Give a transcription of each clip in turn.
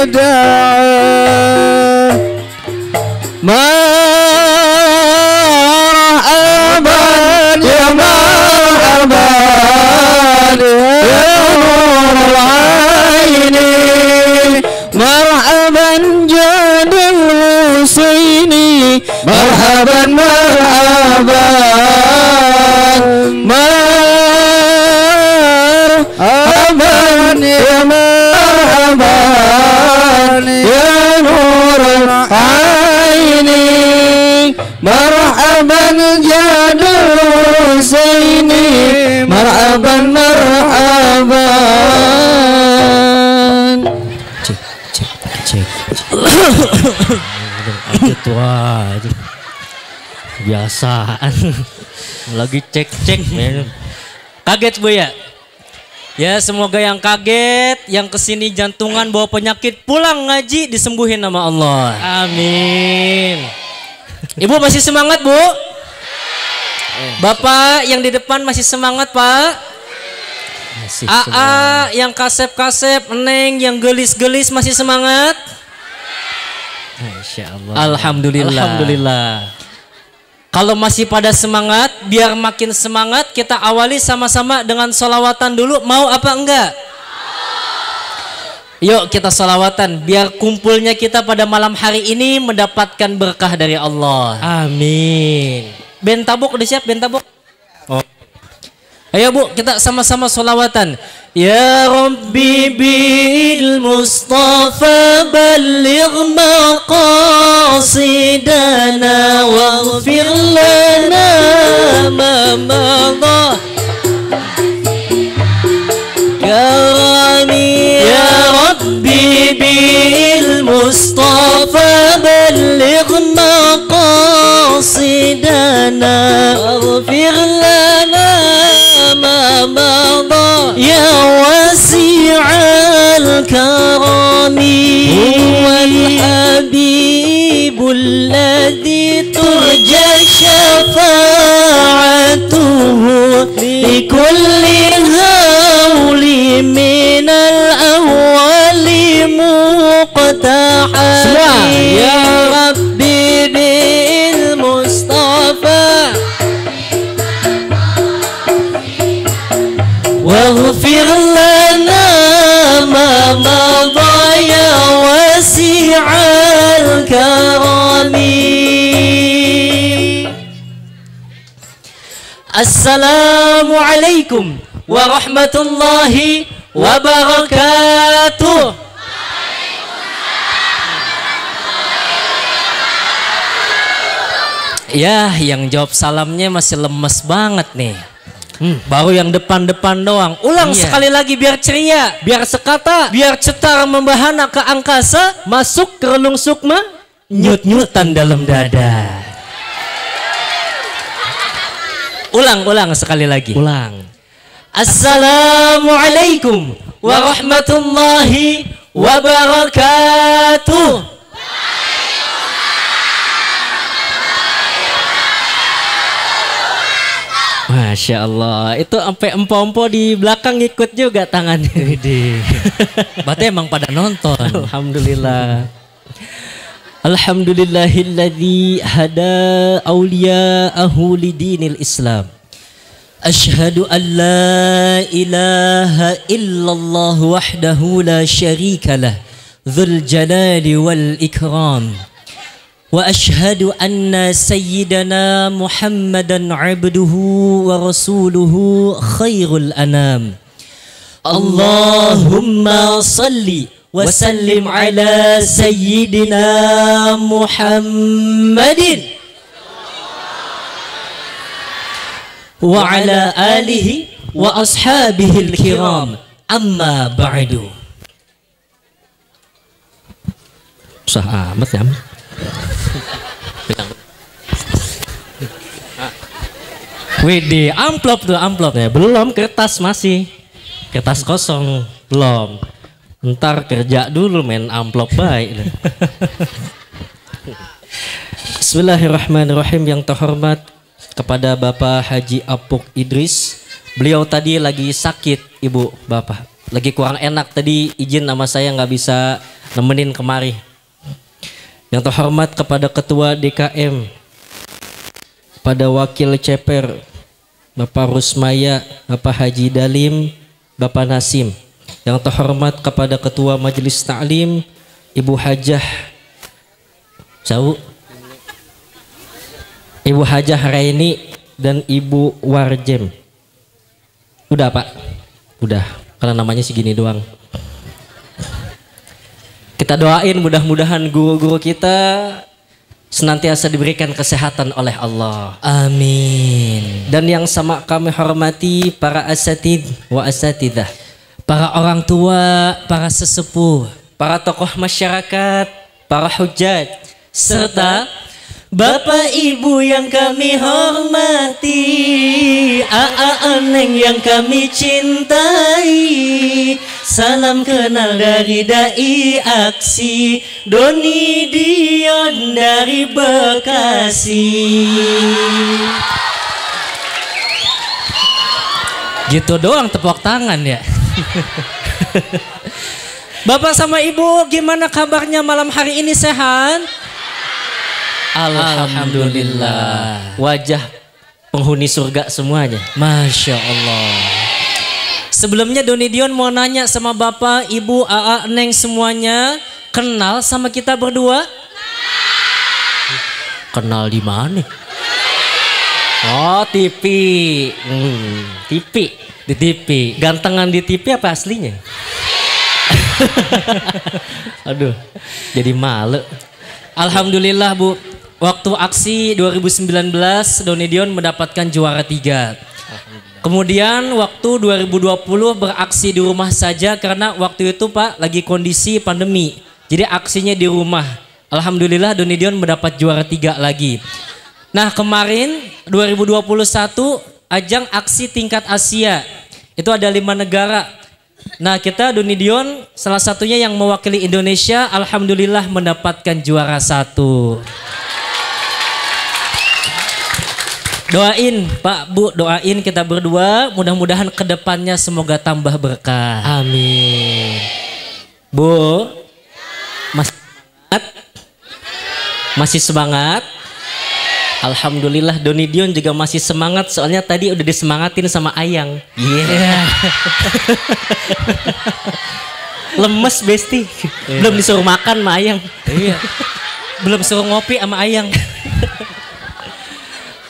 دعا مرحبا يا مرحبا يا نور العين مرحبا جاد الحسيني مرحبا مرحبا مرحبا يا مرحبا يا نور العين مرحبا جاد الحسيني مرحبا مرحبا. Cek. Aja tua aja. Biasaan. Lagi cek. Kaget Bu ya? Ya semoga yang kaget, yang kesini jantungan bawa penyakit pulang ngaji disembuhin nama Allah. Amin. Ibu masih semangat Bu? Bapak yang di depan masih semangat Pak? Masih semangat. Yang kasep-kasep, Neng yang gelis-gelis masih semangat? Masya Allah. Alhamdulillah. Kalau masih pada semangat, biar makin semangat kita awali sama-sama dengan sholawatan dulu. Mau apa enggak? Yuk kita sholawatan biar kumpulnya kita pada malam hari ini mendapatkan berkah dari Allah. Amin. Bentabuk udah siap bentabuk? Oh. Ayo Bu, kita sama-sama sholawatan. Ya Rabbi bil Mustafa balligh maqasidana waghfir lana ma madha karami ya Rabbi bil Mustafa balligh maqasidana waghfir lana ما مضى يا واسع الكرم هو الحبيب الذي ترجى شفاعته لكل هول من الأول مقتحم يا ربي بالمصطفى واغفر لنا ما مضى يا واسع الكرم. السلام عليكم ورحمة الله وبركاته. Ya, yang jawab salamnya masih lemes banget nih. Baru yang depan-depan doang. Ulang sekali lagi biar ceria, biar sekata, biar cetar membahana ke angkasa, masuk ke relung sukma, nyut-nyutan dalam dada. Ulang sekali lagi. Ulang. Assalamualaikum warahmatullahi wabarakatuh. Masya Allah, itu sampai empo-empo di belakang ikut juga tangannya. Berarti emang pada nonton. Alhamdulillah. Alhamdulillahilladzi hada awliya'ahu lidinil Islam. Ashhadu an la ilaha illallah wahdahu la syarika lah, dzul jalali wal ikram. وأشهد أن سيدنا محمدا عبده ورسوله خير الأنام. اللهم صل وسلم على سيدنا محمد وعلى آله وأصحابه الكرام. أما بعد. Susah amat ya. Widih, amplop tuh amplopnya. Belum, kertas masih. Kertas kosong, belum. Ntar kerja dulu main amplop baik. Bismillahirrahmanirrahim. Yang terhormat kepada Bapak Haji Apuk Idris. Beliau tadi lagi sakit, Ibu Bapak. Lagi kurang enak tadi, izin sama saya nggak bisa nemenin kemari. Yang terhormat kepada Ketua DKM, pada Wakil Ceper, Bapak Rusmaya, Bapak Haji Dalim, Bapak Nasim. Yang terhormat kepada Ketua Majelis Ta'lim, Ibu Hajah Ibu Hajah Raini dan Ibu Warjem. Udah Pak? Udah, karena namanya segini doang. Kita doain mudah-mudahan guru-guru kita senantiasa diberikan kesehatan oleh Allah. Amin. Dan yang sama kami hormati para asatid wa asatidah, para orang tua, para sesepuh, para tokoh masyarakat, para hujjaj, serta Bapak Ibu yang kami hormati, Aa Neng yang kami cintai. Salam kenal dari Dai Aksi, Doni Dion dari Bekasi. Gitu doang tepuk tangan ya. Bapak sama Ibu gimana kabarnya malam hari ini, sehat? Alhamdulillah. Wajah penghuni surga semuanya. Masya Allah. Sebelumnya Doni Dion mau nanya sama Bapak, Ibu, Aa, Neng semuanya, kenal sama kita berdua? Kenal di mana? Oh, TV. TV. Di TV. Gantengan di TV apa aslinya? Aduh, jadi malu. Alhamdulillah Bu. Waktu aksi 2019 Doni Dion mendapatkan juara 3. Kemudian waktu 2020 beraksi di rumah saja karena waktu itu Pak lagi kondisi pandemi. Jadi aksinya di rumah. Alhamdulillah Doni Dion mendapat juara 3 lagi. Nah kemarin 2021 ajang aksi tingkat Asia. Itu ada 5 negara. Nah kita Doni Dion salah satunya yang mewakili Indonesia. Alhamdulillah mendapatkan juara 1. Doain Pak Bu, doain kita berdua mudah-mudahan kedepannya semoga tambah berkah. Amin. Bu, masih semangat? Masih semangat? Alhamdulillah Doni Dion juga masih semangat soalnya tadi udah disemangatin sama Ayang. Iya. Yeah. Lemes Besti. Belum disuruh makan sama Ayang. Iya. Belum suruh ngopi sama Ayang.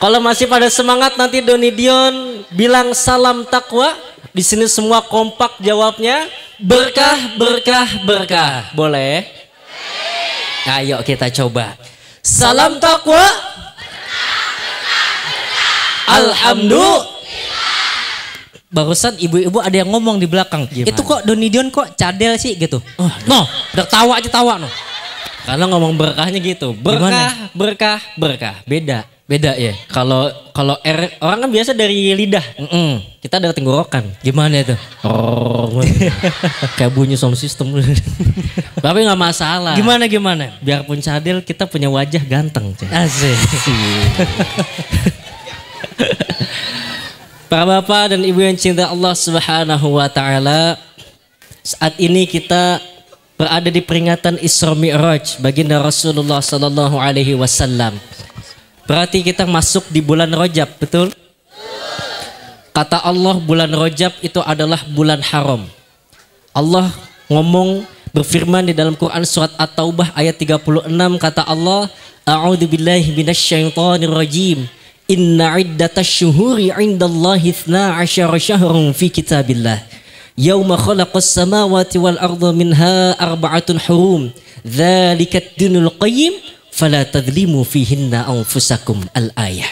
Kalau masih pada semangat nanti Doni Dion bilang salam takwa. Di sini semua kompak jawabnya berkah, berkah, berkah. Boleh? Ayo kita coba. Salam takwa. Alhamdulillah. Barusan ibu-ibu ada yang ngomong di belakang. Gimana? Itu kok Doni Dion kok cadel sih gitu. Oh, no, udah tawa aja tawa no. Karena ngomong berkahnya gitu. Berkah, gimana? Berkah, berkah. Beda. Beda ya. Kalau R orang kan biasa dari lidah. Kita dari tenggorokan. Gimana itu? Oh, kayak bunyi sound system. Tapi nggak masalah. Gimana? Biarpun cadel kita punya wajah ganteng. Asik. Para bapak dan ibu yang cinta Allah Subhanahu wa taala, saat ini kita berada di peringatan Isra Mi'raj baginda Rasulullah sallallahu alaihi wasallam. Berarti kita masuk di bulan Rajab, betul? Kata Allah bulan Rajab itu adalah bulan haram. Allah ngomong berfirman di dalam Quran surat At-Taubah ayat 36 kata Allah, A'udzubillahi minasyaitonir rajim. Inna iddatash syuhuri 'indallahi 12 syahrun fi kitabillah. Yauma khalaqas samawati wal arda minha arba'atun hurum. Dzalikat dinul qayyim. Fala tadlimu fihinna anfusakum al-ayah.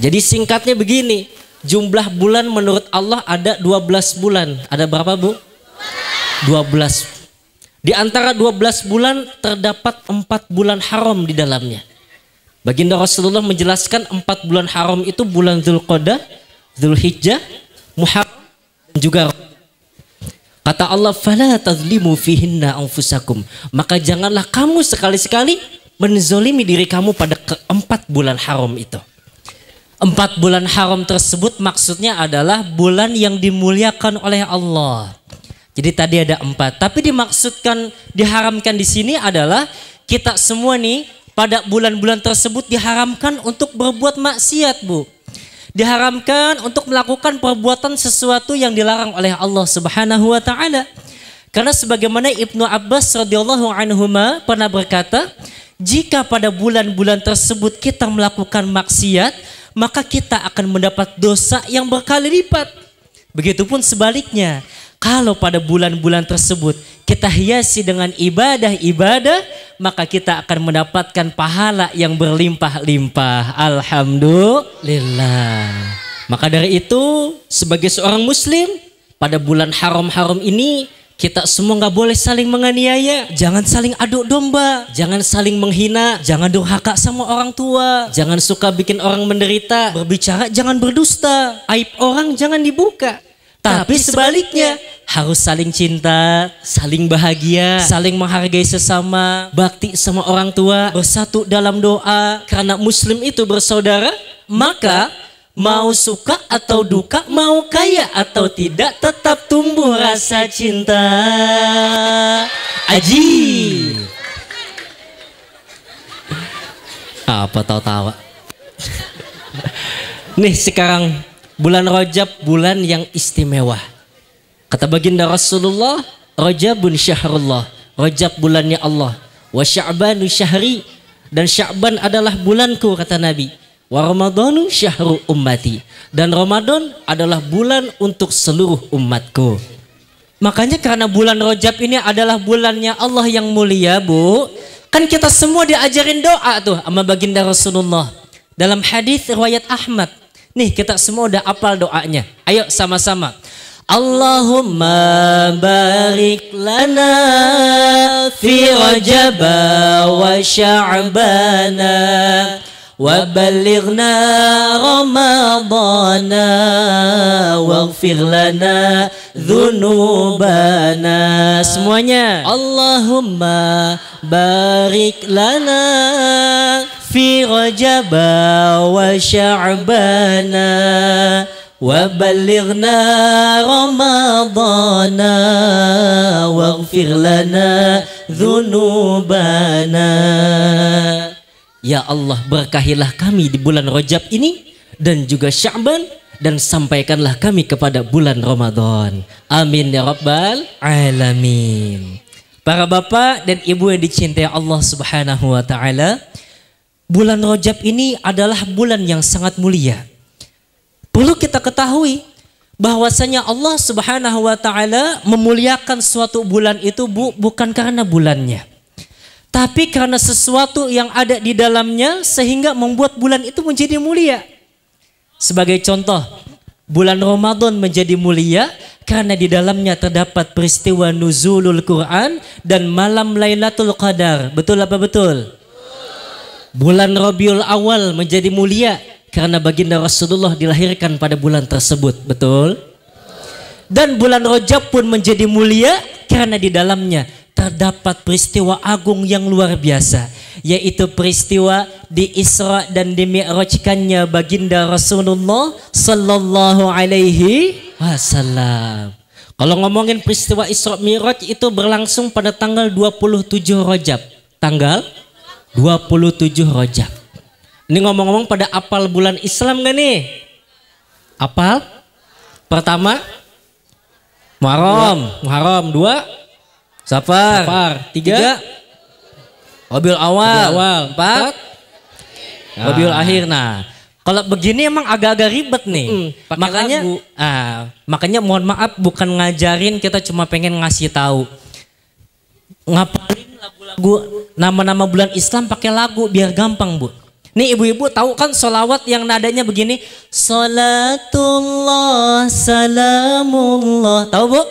Jadi singkatnya begini, jumlah bulan menurut Allah ada 12 bulan. Ada berapa Bu? 12. Di antara 12 bulan terdapat 4 bulan haram di dalamnya. Baginda Rasulullah menjelaskan 4 bulan haram itu bulan Dzulqa'dah, Dzulhijjah, Muharram dan juga kata Allah fala tadlimu fihinna anfusakum. Maka janganlah kamu sekali-sekali menzolimi diri kamu pada keempat bulan haram itu. 4 bulan haram tersebut maksudnya adalah bulan yang dimuliakan oleh Allah. Jadi tadi ada 4. Tapi dimaksudkan diharamkan di sini adalah kita semua nih pada bulan-bulan tersebut diharamkan untuk berbuat maksiat, Bu. Diharamkan untuk melakukan perbuatan sesuatu yang dilarang oleh Allah Subhanahu wa taala. Karena sebagaimana Ibnu Abbas radhiyallahu anhuma pernah berkata, jika pada bulan-bulan tersebut kita melakukan maksiat, maka kita akan mendapat dosa yang berkali lipat. Begitupun sebaliknya, kalau pada bulan-bulan tersebut kita hiasi dengan ibadah-ibadah, maka kita akan mendapatkan pahala yang berlimpah-limpah. Alhamdulillah. Maka dari itu, sebagai seorang muslim, pada bulan haram-haram ini kita semua nggak boleh saling menganiaya, jangan saling adu domba, jangan saling menghina, jangan durhaka sama orang tua, jangan suka bikin orang menderita, berbicara jangan berdusta, aib orang jangan dibuka. Tapi sebaliknya harus saling cinta, saling bahagia, saling menghargai sesama, bakti sama orang tua, bersatu dalam doa. Karena muslim itu bersaudara, maka mau suka atau duka, mau kaya atau tidak, tetap tumbuh rasa cinta. Aji. Apa tahu-tawa. Nih sekarang bulan Rajab, bulan yang istimewa. Kata baginda Rasulullah, Rajabun syahrullah. Rajab bulannya Allah. Wa Sya'banu syahri. Dan Sya'ban adalah bulanku, kata Nabi. Wa Ramadhanu syahru ummati. Dan Ramadan adalah bulan untuk seluruh umatku. Makanya karena bulan Rajab ini adalah bulannya Allah yang mulia, Bu, kan kita semua diajarin doa tuh sama baginda Rasulullah. Dalam hadis riwayat Ahmad. Nih kita semua udah hafal doanya. Ayo sama-sama. Allahumma barik lana fi Rajab wa Sya'bana wa balighna Ramadana waghfir lana dzunubana. Semuanya. Allahumma barik lana fi Rajab wa Sya'bana wa balighna Ramadana waghfir lana dzunubana. Ya Allah, berkahilah kami di bulan Rajab ini dan juga Sya'ban, dan sampaikanlah kami kepada bulan Ramadan. Amin ya rabbal alamin. Para bapak dan ibu yang dicintai Allah Subhanahu wa taala, bulan Rajab ini adalah bulan yang sangat mulia. Perlu kita ketahui bahwasanya Allah Subhanahu wa taala memuliakan suatu bulan itu, Bu, bukan karena bulannya, tapi karena sesuatu yang ada di dalamnya sehingga membuat bulan itu menjadi mulia. Sebagai contoh, bulan Ramadan menjadi mulia karena di dalamnya terdapat peristiwa nuzulul Quran dan malam Lailatul Qadar. Betul apa betul? Bulan Rabiul Awal menjadi mulia karena baginda Rasulullah dilahirkan pada bulan tersebut. Betul? Dan bulan Rajab pun menjadi mulia karena di dalamnya terdapat peristiwa agung yang luar biasa, yaitu peristiwa di Isra dan di Mi'rajkannya baginda Rasulullah sallallahu alaihi wasallam. Kalau ngomongin peristiwa Isra Mi'raj itu berlangsung pada tanggal 27 Rajab. Tanggal 27 Rajab. Ini ngomong-ngomong pada apal bulan Islam gak nih? Apal? Pertama Muharram. 2 Safar. 3 Rabiul Awal. 4 Rabiul Akhir. Nah, kalau begini emang agak-agak ribet nih. Makanya mohon maaf, bukan ngajarin, kita cuma pengen ngasih tahu. Ngapalin lagu-lagu nama-nama bulan Islam pakai lagu biar gampang, Bu. Nih ibu-ibu tahu kan sholawat yang nadanya begini, Salatullah salamullah, tahu Bu?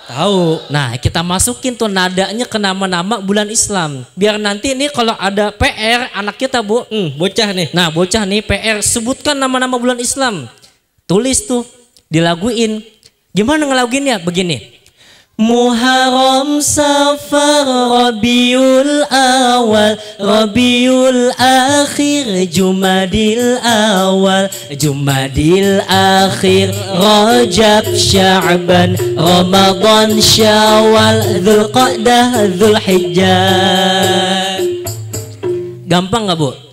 Tahu. Nah kita masukin tuh nadanya ke nama-nama bulan Islam, biar nanti nih kalau ada PR anak kita, Bu, bocah nih, nah bocah nih PR, sebutkan nama-nama bulan Islam, tulis tuh, dilaguin. Gimana ngelaguinnya? Begini, Muharram, Safar, Rabiul Awal, Rabiul Akhir, Jumadil Awal, Jumadil Akhir, Rajab, Sya'ban, Ramadan, Syawal, Dzulqa'dah, Dzulhijjah. Gampang nggak, Bu?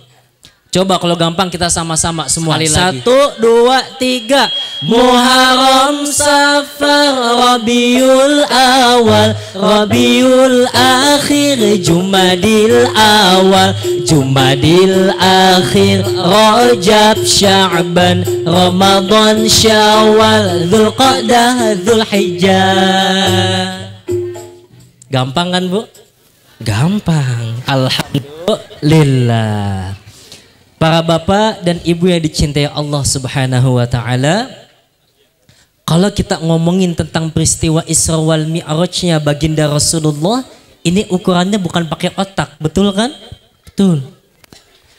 Coba kalau gampang kita sama-sama semua. Sekali lagi. 1, 2, 3. Muharram, Safar, Rabiul Awal, Rabiul Akhir, Jumadil Awal, Jumadil Akhir, Rajab, Sya'ban, Ramadan, Syawal, Dzulqa'dah, Dzulhijjah. Gampang kan, Bu? Gampang. Alhamdulillah. Para bapak dan ibu yang dicintai Allah Subhanahu wa taala, kalau kita ngomongin tentang peristiwa Isra wal Mi'rajnya baginda Rasulullah, ini ukurannya bukan pakai otak, betul kan? Betul.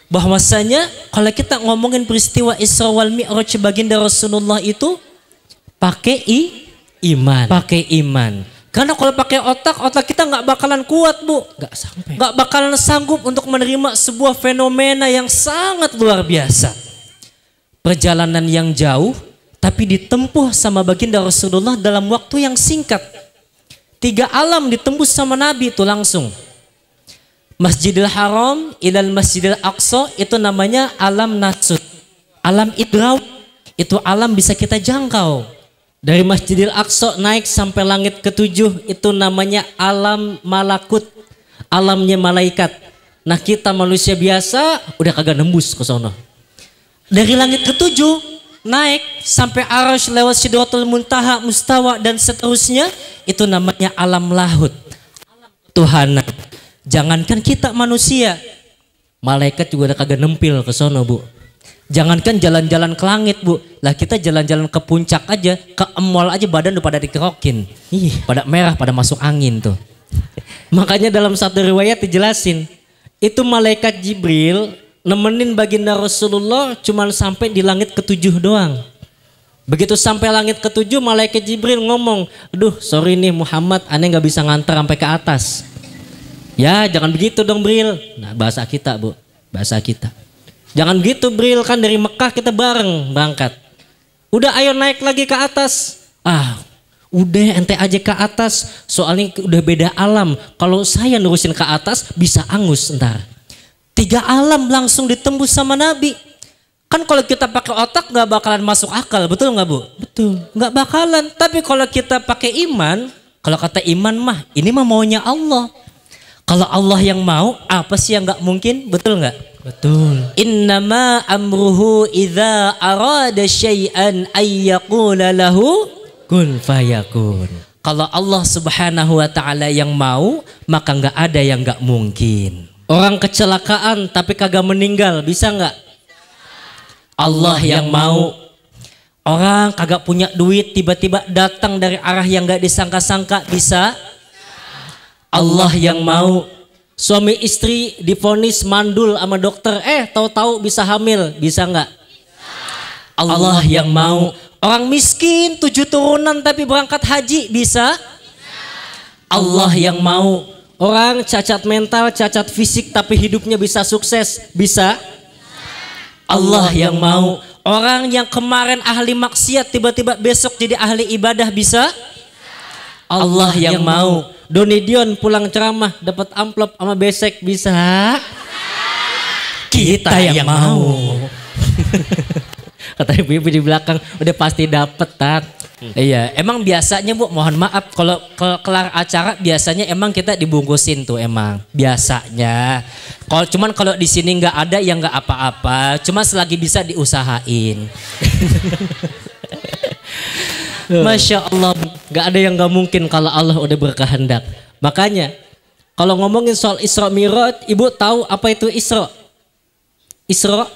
Bahwasanya kalau kita ngomongin peristiwa Isra wal Mi'raj baginda Rasulullah itu pakai iman, pakai iman. Karena kalau pakai otak kita nggak bakalan kuat, Bu. Nggak bakalan sanggup untuk menerima sebuah fenomena yang sangat luar biasa. Perjalanan yang jauh, tapi ditempuh sama baginda Rasulullah dalam waktu yang singkat. 3 alam ditembus sama Nabi itu langsung. Masjidil Haram ilal Masjidil Aqsa itu namanya alam nasud. Alam idraw itu alam bisa kita jangkau. Dari Masjidil Aqsa naik sampai langit ke-7 itu namanya alam malakut, alamnya malaikat. Nah kita manusia biasa udah kagak nembus ke sono. Dari langit ke-7 naik sampai Arasy lewat Sidratul Muntaha, Mustawa dan seterusnya itu namanya alam lahut, alam ketuhanan. Jangankan kita manusia, malaikat juga udah kagak nempil ke sono, Bu. Jangankan jalan-jalan ke langit, Bu. Lah kita jalan-jalan ke puncak aja, ke mall aja badan udah pada dikerokin. Pada merah, pada masuk angin tuh. Makanya dalam satu riwayat dijelasin, itu malaikat Jibril nemenin baginda Rasulullah cuman sampai di langit ke-7 doang. Begitu sampai langit ke-7 malaikat Jibril ngomong, "Aduh, sorry nih Muhammad, aneh nggak bisa nganter sampai ke atas." Ya, jangan begitu dong, Bril. Nah, bahasa kita, Bu. Bahasa kita. Jangan gitu, Bril, kan dari Mekah kita bareng berangkat. Udah ayo naik lagi ke atas. Udah ente aja ke atas, soalnya udah beda alam. Kalau saya nurusin ke atas bisa angus ntar. 3 alam langsung ditembus sama Nabi. Kan kalau kita pakai otak nggak bakalan masuk akal, betul nggak, Bu? Betul. Nggak bakalan. Tapi kalau kita pakai iman, kalau kata iman mah ini mah maunya Allah. Kalau Allah yang mau, apa sih yang nggak mungkin? Betul nggak? Betul. Innama amruhu idza arada syai'an ayyaqula lahu kun fayakun. Kalau Allah Subhanahu wa taala yang mau, maka nggak ada yang nggak mungkin. Orang kecelakaan tapi kagak meninggal, bisa nggak? Allah yang mau. Orang kagak punya duit tiba-tiba datang dari arah yang nggak disangka-sangka, bisa? Allah yang mau. Suami istri divonis mandul sama dokter, tahu-tahu bisa hamil, bisa nggak? Allah yang mau. Orang miskin 7 turunan tapi berangkat haji, bisa? Allah yang mau. Orang cacat mental, cacat fisik tapi hidupnya bisa sukses, bisa? Allah yang mau. Orang yang kemarin ahli maksiat tiba-tiba besok jadi ahli ibadah, bisa? Allah yang mau. Doni Dion pulang ceramah dapat amplop sama besek, bisa? Kita yang mau. Kata ibu-ibu di belakang udah pasti dapet, Tat. Iya, emang biasanya, Bu, mohon maaf kalau kelar acara biasanya emang kita dibungkusin tuh, emang biasanya. Kalau di sini nggak ada ya nggak apa-apa, cuma selagi bisa diusahain. Masya Allah, gak ada yang gak mungkin kalau Allah udah berkehendak. Makanya kalau ngomongin soal Isra Mi'raj, Ibu tahu apa itu Isra? Isra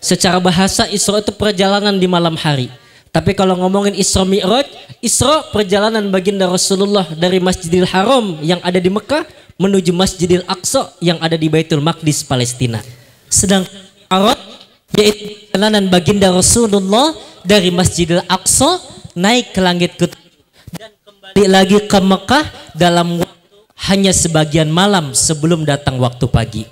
secara bahasa, Isra itu perjalanan di malam hari. Tapi kalau ngomongin Isra Mi'raj, Isra perjalanan baginda Rasulullah dari Masjidil Haram yang ada di Mekah menuju Masjidil Aqsa yang ada di Baitul Maqdis, Palestina. Sedangkan Mi'raj yaitu perjalanan baginda Rasulullah dari Masjidil Aqsa naik ke langit ke dan kembali balik lagi ke Mekah dalam hanya sebagian malam sebelum datang waktu pagi.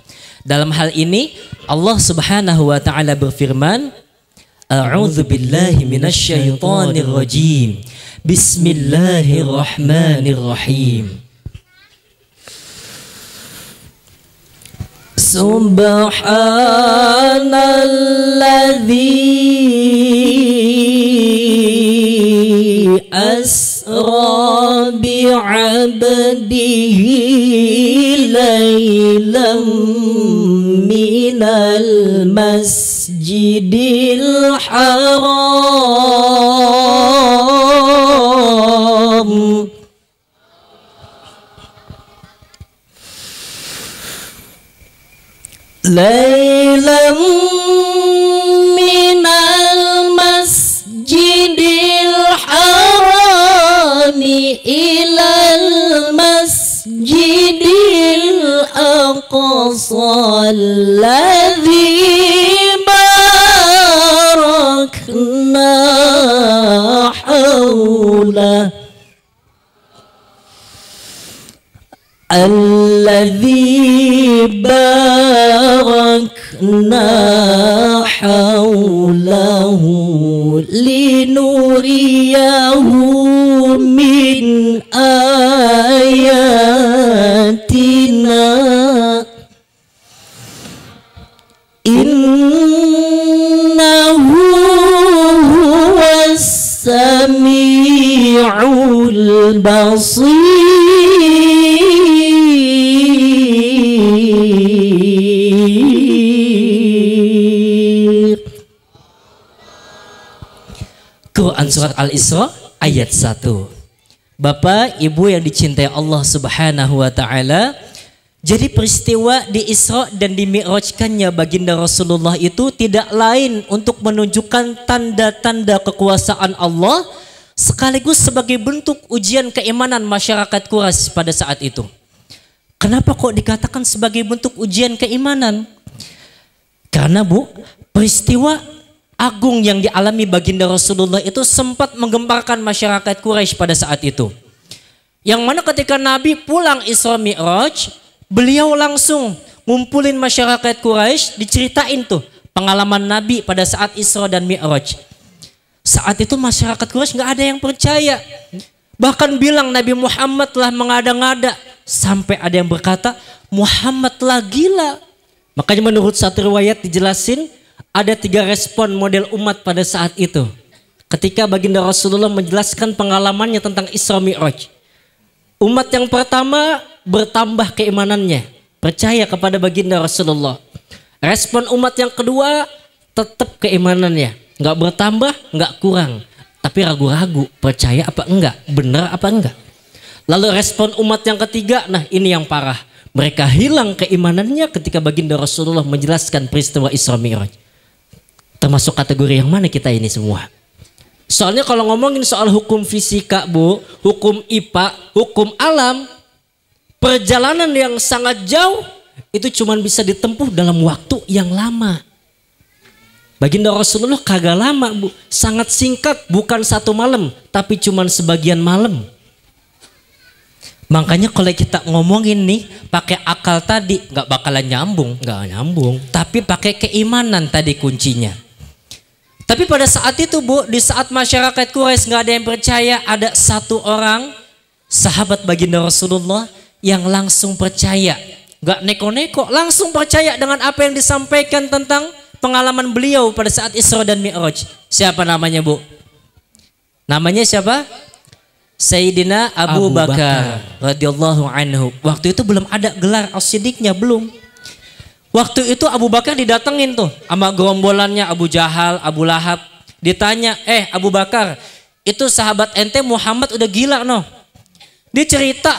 Dalam hal ini Allah Subhanahu wa taala berfirman, A'udzu billahi minasyaitonir rajim. Bismillahirrahmanirrahim. Subhanalladzi asra bi'abdihi laylan minal masjidil haram laylan minal masjidil harami ilal masjidil aqsa alladhi barakna hawla alladhi barakna hawlahu linuriyahu min ayatina innahu huwas sami'ul basir. Quran surat Al-Isra ayat 1. Bapak, Ibu yang dicintai Allah Subhanahu wa taala, jadi peristiwa di Isra dan di Mi'rajkannya baginda Rasulullah itu tidak lain untuk menunjukkan tanda-tanda kekuasaan Allah sekaligus sebagai bentuk ujian keimanan masyarakat Quraisy pada saat itu. Kenapa kok dikatakan sebagai bentuk ujian keimanan? Karena Bu, peristiwa agung yang dialami baginda Rasulullah itu sempat menggemparkan masyarakat Quraisy pada saat itu. Yang mana ketika Nabi pulang Isra Mi'raj, beliau langsung ngumpulin masyarakat Quraisy, diceritain tuh pengalaman Nabi pada saat Isra dan Mi'raj. Saat itu masyarakat Quraisy nggak ada yang percaya. Bahkan bilang Nabi Muhammad telah mengada-ngada, sampai ada yang berkata Muhammad telah gila. Makanya menurut satu riwayat dijelasin ada 3 respon model umat pada saat itu. Ketika baginda Rasulullah menjelaskan pengalamannya tentang Isra Mi'raj. Umat yang pertama bertambah keimanannya, percaya kepada baginda Rasulullah. Respon umat yang kedua tetap keimanannya, nggak bertambah, nggak kurang, tapi ragu-ragu, percaya apa enggak, benar apa enggak. Lalu respon umat yang ketiga, nah ini yang parah. Mereka hilang keimanannya ketika baginda Rasulullah menjelaskan peristiwa Isra Mi'raj. Termasuk kategori yang mana kita ini semua? Soalnya kalau ngomongin soal hukum fisika Bu, hukum IPA, hukum alam, perjalanan yang sangat jauh itu cuma bisa ditempuh dalam waktu yang lama. Baginda Rasulullah kagak lama Bu, sangat singkat, bukan 1 malam, tapi cuma sebagian malam. Makanya kalau kita ngomongin nih pakai akal tadi nggak bakalan nyambung, tapi pakai keimanan tadi kuncinya. Tapi pada saat itu Bu, di saat masyarakat Quraisy nggak ada yang percaya, ada 1 orang sahabat baginda Rasulullah yang langsung percaya, nggak neko-neko, langsung percaya dengan apa yang disampaikan tentang pengalaman beliau pada saat Isra dan Mi'raj. Siapa namanya Bu? Namanya siapa? Sayyidina Abu Bakar radhiyallahu anhu. Waktu itu belum ada gelar as-siddiqnya, belum. Waktu itu Abu Bakar didatengin tuh sama gerombolannya Abu Jahal, Abu Lahab. Ditanya, Abu Bakar, itu sahabat ente Muhammad udah gila no. Dia cerita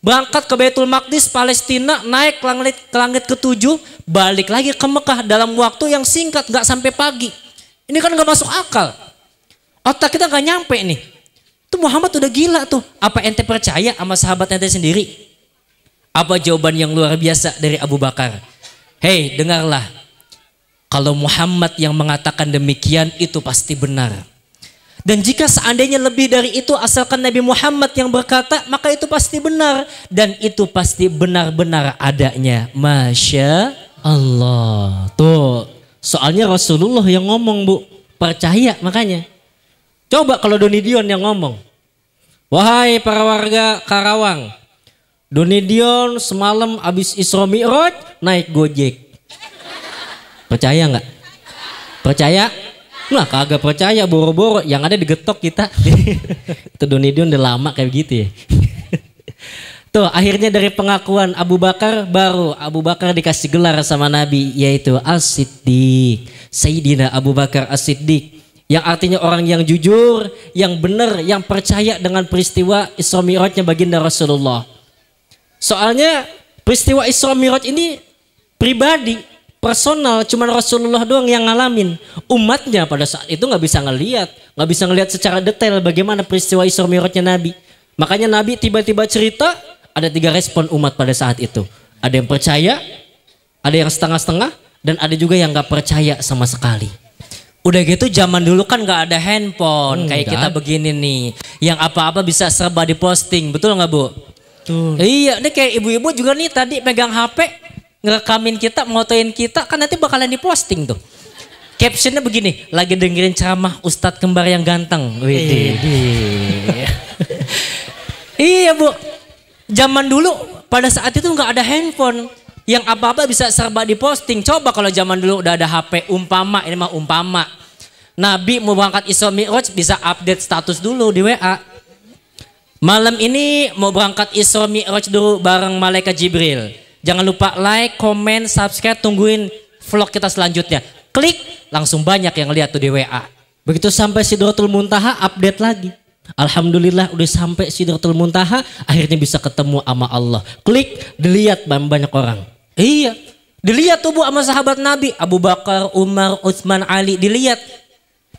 berangkat ke Baitul Maqdis Palestina, naik ke langit ke-7, balik lagi ke Mekah dalam waktu yang singkat, gak sampai pagi. Ini kan gak masuk akal. Otak kita gak nyampe nih. Itu Muhammad udah gila tuh. Apa ente percaya sama sahabat ente sendiri? Apa jawaban yang luar biasa dari Abu Bakar? Hei, dengarlah. Kalau Muhammad yang mengatakan demikian itu pasti benar. Dan jika seandainya lebih dari itu asalkan Nabi Muhammad yang berkata, maka itu pasti benar. Dan itu pasti benar-benar adanya. Masya Allah. Tuh, soalnya Rasulullah yang ngomong, Bu. Percaya makanya. Coba kalau Doni Dion yang ngomong. Wahai para warga Karawang, Doni Dion semalam habis Isra Mi'raj naik Gojek. Percaya nggak? Percaya? Nah kagak percaya, boro-boro yang ada digetok kita. Itu Doni Dion udah lama kayak gitu ya. Tuh akhirnya dari pengakuan Abu Bakar, baru Abu Bakar dikasih gelar sama Nabi, yaitu As-Siddiq, Sayyidina Abu Bakar As-Siddiq, yang artinya orang yang jujur, yang benar, yang percaya dengan peristiwa Isra Mi'rajnya baginda Rasulullah. Soalnya peristiwa Isra Mi'raj ini pribadi, personal, cuman Rasulullah doang yang ngalamin. Umatnya pada saat itu nggak bisa ngelihat secara detail bagaimana peristiwa Isra Mi'rajnya Nabi. Makanya Nabi tiba-tiba cerita, ada 3 respon umat pada saat itu. Ada yang percaya, ada yang setengah-setengah, dan ada juga yang nggak percaya sama sekali. Udah gitu zaman dulu kan nggak ada handphone kayak kita begini nih, yang apa-apa bisa serba diposting, betul nggak Bu? Betul. Iya, ini kayak ibu-ibu juga nih tadi pegang HP. Ngerekamin kita, motoin kita, kan nanti bakalan diposting tuh. Captionnya begini, lagi dengerin ceramah Ustadz Kembar yang ganteng. Iya Bu, zaman dulu pada saat itu nggak ada handphone, yang apa-apa bisa serba diposting. Coba kalau zaman dulu udah ada HP, umpama, ini mah umpama, Nabi mau berangkat Isra Mi'raj bisa update status dulu di WA. Malam ini mau berangkat Isra Mi'raj dulu bareng Malaikat Jibril. Jangan lupa like, comment, subscribe, tungguin vlog kita selanjutnya. Klik, langsung banyak yang lihat tuh di WA. Begitu sampai Sidratul Muntaha, update lagi. Alhamdulillah udah sampai Sidratul Muntaha, akhirnya bisa ketemu sama Allah. Klik, dilihat banyak orang. Iya, dilihat tuh Bu sama sahabat Nabi, Abu Bakar, Umar, Utsman, Ali, dilihat.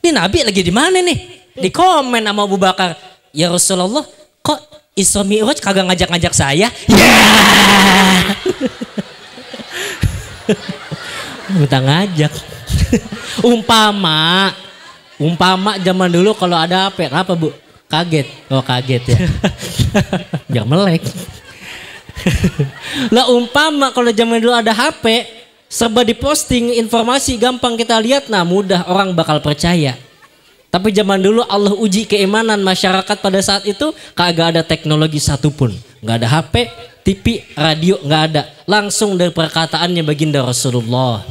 Ini Nabi lagi di mana nih? Di komen sama Abu Bakar, ya Rasulullah, kok Isra Mi'raj kagak ngajak-ngajak saya? Minta ngajak. Umpama zaman dulu kalau ada apa Bu? Kaget. Oh kaget ya. Biar melek. Lah umpama kalau zaman dulu ada HP, serba diposting, informasi gampang kita lihat, nah mudah orang bakal percaya. Tapi zaman dulu Allah uji keimanan masyarakat pada saat itu, kagak ada teknologi satupun. Nggak ada HP, TV, radio, nggak ada. Langsung dari perkataannya baginda Rasulullah.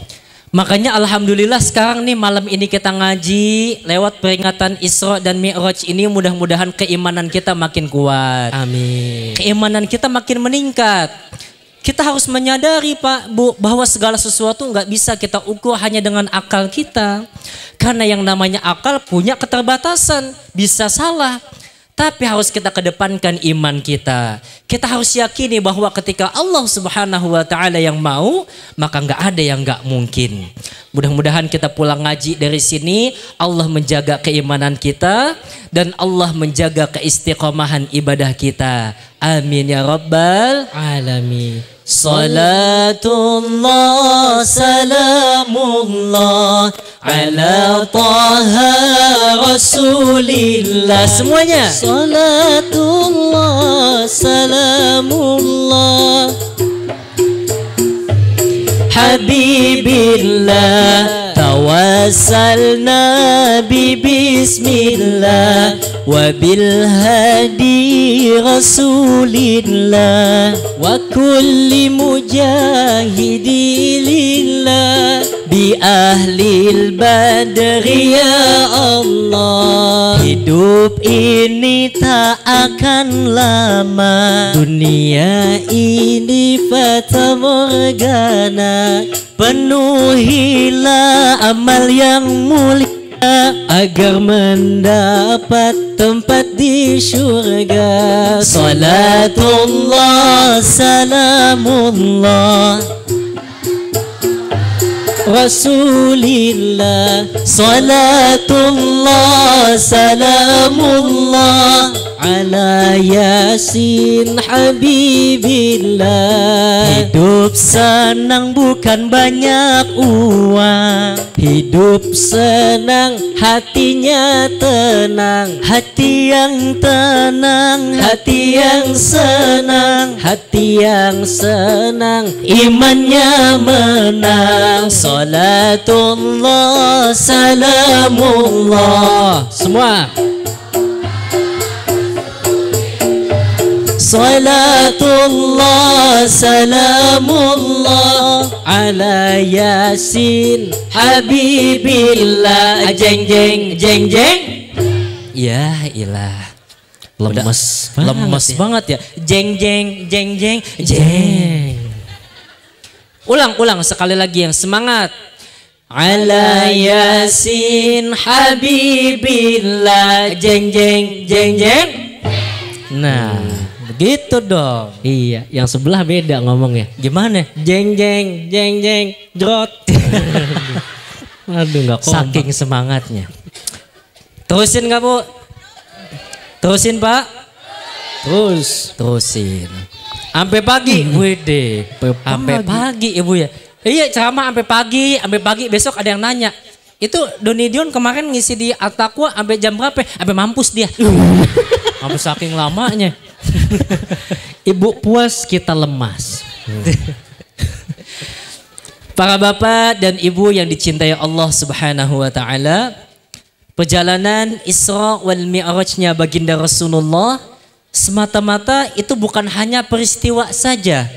Makanya alhamdulillah sekarang nih malam ini kita ngaji lewat peringatan Isra dan Mi'raj ini, mudah-mudahan keimanan kita makin kuat. Amin. Keimanan kita makin meningkat. Kita harus menyadari Pak Bu bahwa segala sesuatu nggak bisa kita ukur hanya dengan akal kita. Karena yang namanya akal punya keterbatasan, bisa salah. Tapi harus kita kedepankan iman kita. Kita harus yakini bahwa ketika Allah Subhanahu wa Ta'ala yang mau, maka nggak ada yang nggak mungkin. Mudah-mudahan kita pulang ngaji dari sini, Allah menjaga keimanan kita dan Allah menjaga keistiqomahan ibadah kita. Amin ya Rabbal Alamin. Salatullah salamullah ala taha rasulillah. Semuanya. Salatullah salamullah habibillah tawassalna bismillah wa bil hadi rasulillah wa kulli mujahidi lillah bi ahlil badri ya Allah. Hidup ini tak akan lama, dunia ini fata morgana. Penuhilah amal yang mulia agar mendapat tempat di syurga. Salatullah salamullah Rasulillah. Salatullah salamullah ala Yasin Habibillah. Hidup senang bukan banyak uang, hidup senang hatinya tenang, hati yang tenang, hati yang senang, hati yang senang, imannya menang. Salatullah salamullah. Semua. Salatullah salamullah ala Yasin Habibillah. Jeng jeng jeng jeng. Ya ilah, lemes banget ya. Jeng jeng jeng jeng jeng. Ulang sekali lagi yang semangat. Ala Yasin Habibillah. Jeng jeng jeng jeng. Nah, begitu dong. Iya, yang sebelah beda ngomongnya. Gimana? Jeng jeng jeng jeng jrot. Aduh, nggak kompak. Saking semangatnya. Terusin nggak Bu? Terusin Pak? Terusin. Sampai pagi, wede. Sampai pagi Ibu ya. Iya, ceramah sampai pagi. Besok ada yang nanya. Itu Doni Dion kemarin ngisi di Al-Taqwa sampai jam berapa? Sampai mampus dia. Mampus saking lamanya. Ibu puas, kita lemas. Para bapak dan ibu yang dicintai Allah Subhanahu wa taala, perjalanan Isra wal Mi'rajnya baginda Rasulullah semata-mata itu bukan hanya peristiwa saja.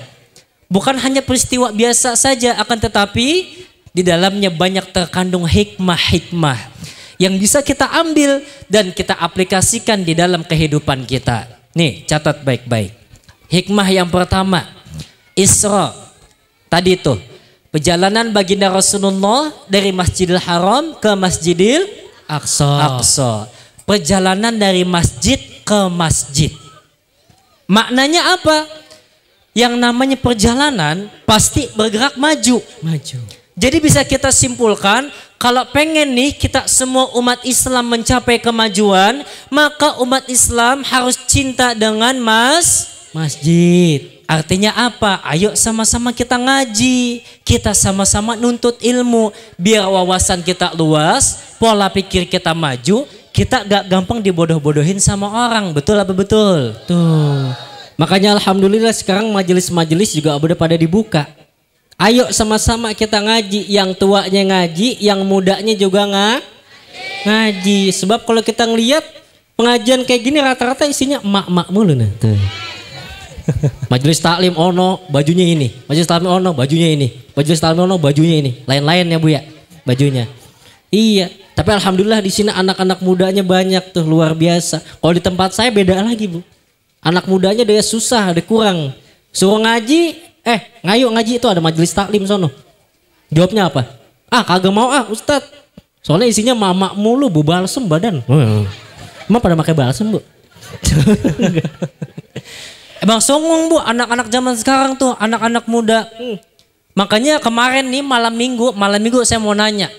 Bukan hanya peristiwa biasa saja, akan tetapi di dalamnya banyak terkandung hikmah-hikmah yang bisa kita ambil dan kita aplikasikan di dalam kehidupan kita. Nih, catat baik-baik. Hikmah yang pertama, Isra. Tadi tuh, perjalanan baginda Rasulullah dari Masjidil Haram ke Masjidil Aqsa. Perjalanan dari masjid ke masjid. Maknanya apa? Yang namanya perjalanan pasti bergerak maju. Jadi bisa kita simpulkan, kalau pengen nih kita semua umat Islam mencapai kemajuan, maka umat Islam harus cinta dengan masjid. Artinya apa? Ayo sama-sama kita ngaji, kita sama-sama nuntut ilmu, biar wawasan kita luas, pola pikir kita maju, kita gak gampang dibodoh-bodohin sama orang. Betul apa betul? Tuh. Makanya alhamdulillah sekarang majelis-majelis juga udah pada dibuka. Ayo sama-sama kita ngaji, yang tuanya ngaji, yang mudanya juga ngaji. Sebab kalau kita ngelihat pengajian kayak gini rata-rata isinya emak-emak mulu nah. Tuh. Majelis taklim ono bajunya ini, majelis taklim ono bajunya ini, majelis taklim ono bajunya ini, lain-lain ya Bu ya bajunya. Iya, tapi alhamdulillah di sini anak-anak mudanya banyak tuh, luar biasa. Kalau di tempat saya beda lagi Bu. Anak mudanya dia susah, dia kurang. Suruh ngaji, ngayo ngaji itu ada majelis taklim sono. Jawabnya apa? Kagak mau Ustadz. Soalnya isinya mama mulu, Bu, balsem badan. Emang pada pakai balsem Bu? Emang songong Bu, anak-anak zaman sekarang tuh, anak-anak muda. Makanya kemarin nih malam minggu saya mau nanya.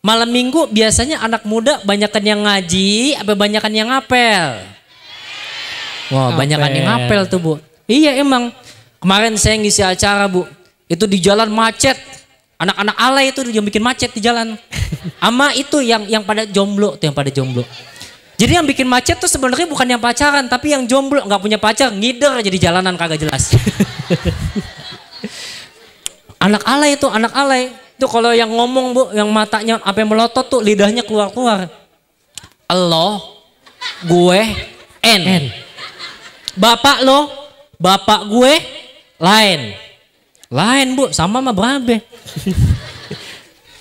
Malam minggu biasanya anak muda banyakan yang ngaji, apa banyakan yang ngapel? Wah, banyakan yang ngapel tuh Bu. Iya emang. Kemarin saya ngisi acara Bu, itu di jalan macet. Anak-anak alay itu yang bikin macet di jalan. Ama itu yang pada jomblo tuh, yang pada jomblo. Jadi yang bikin macet tuh sebenarnya bukan yang pacaran, tapi yang jomblo nggak punya pacar, ngider aja di jalanan kagak jelas. Anak alay itu, anak alay. Itu kalau yang ngomong Bu, yang matanya apa yang melotot tuh lidahnya keluar-keluar. Elo, gue, N. Bapak lo, bapak gue, lain Bu, sama sama berabe.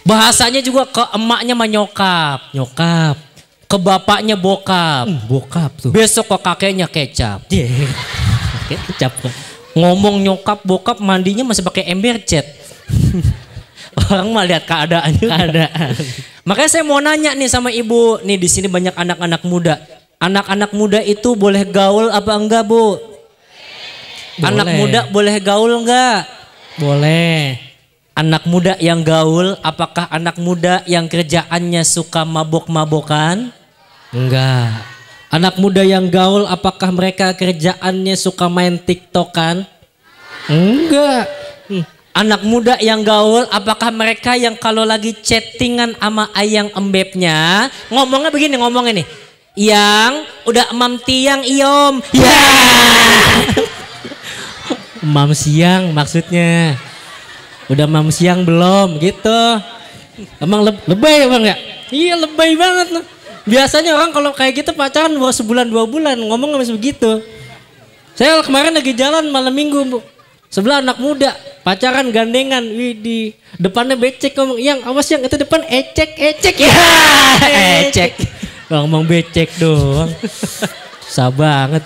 Bahasanya juga ke emaknya mah nyokap, ke bapaknya bokap, tuh. Besok ke kakeknya kecap. Kecap. Ngomong nyokap bokap mandinya masih pakai ember cat. Orang mah lihat keadaan. Makanya saya mau nanya nih sama ibu, nih di sini banyak anak-anak muda. Anak-anak muda itu boleh gaul apa enggak Bu? Boleh. Anak muda boleh gaul enggak? Boleh. Anak muda yang gaul, apakah anak muda yang kerjaannya suka mabok-mabokan? Enggak. Anak muda yang gaul, apakah mereka kerjaannya suka main TikTokan? Enggak. Anak muda yang gaul, apakah mereka yang kalau lagi chattingan sama ayang embebnya ngomongnya begini, ngomongnya nih, yang udah emam tiang iom, ya. Emam siang maksudnya, udah emam siang belum gitu. Emang lebay bang ya? Iya lebay banget loh. Biasanya orang kalau kayak gitu pacaran baru sebulan 2 bulan ngomong masih begitu. Saya kemarin lagi jalan malam minggu bu, sebelah anak muda pacaran gandengan, di depannya becek ngomong, yang awas yang itu depan ecek ya. Ecek ngomong becek doang. Susah banget.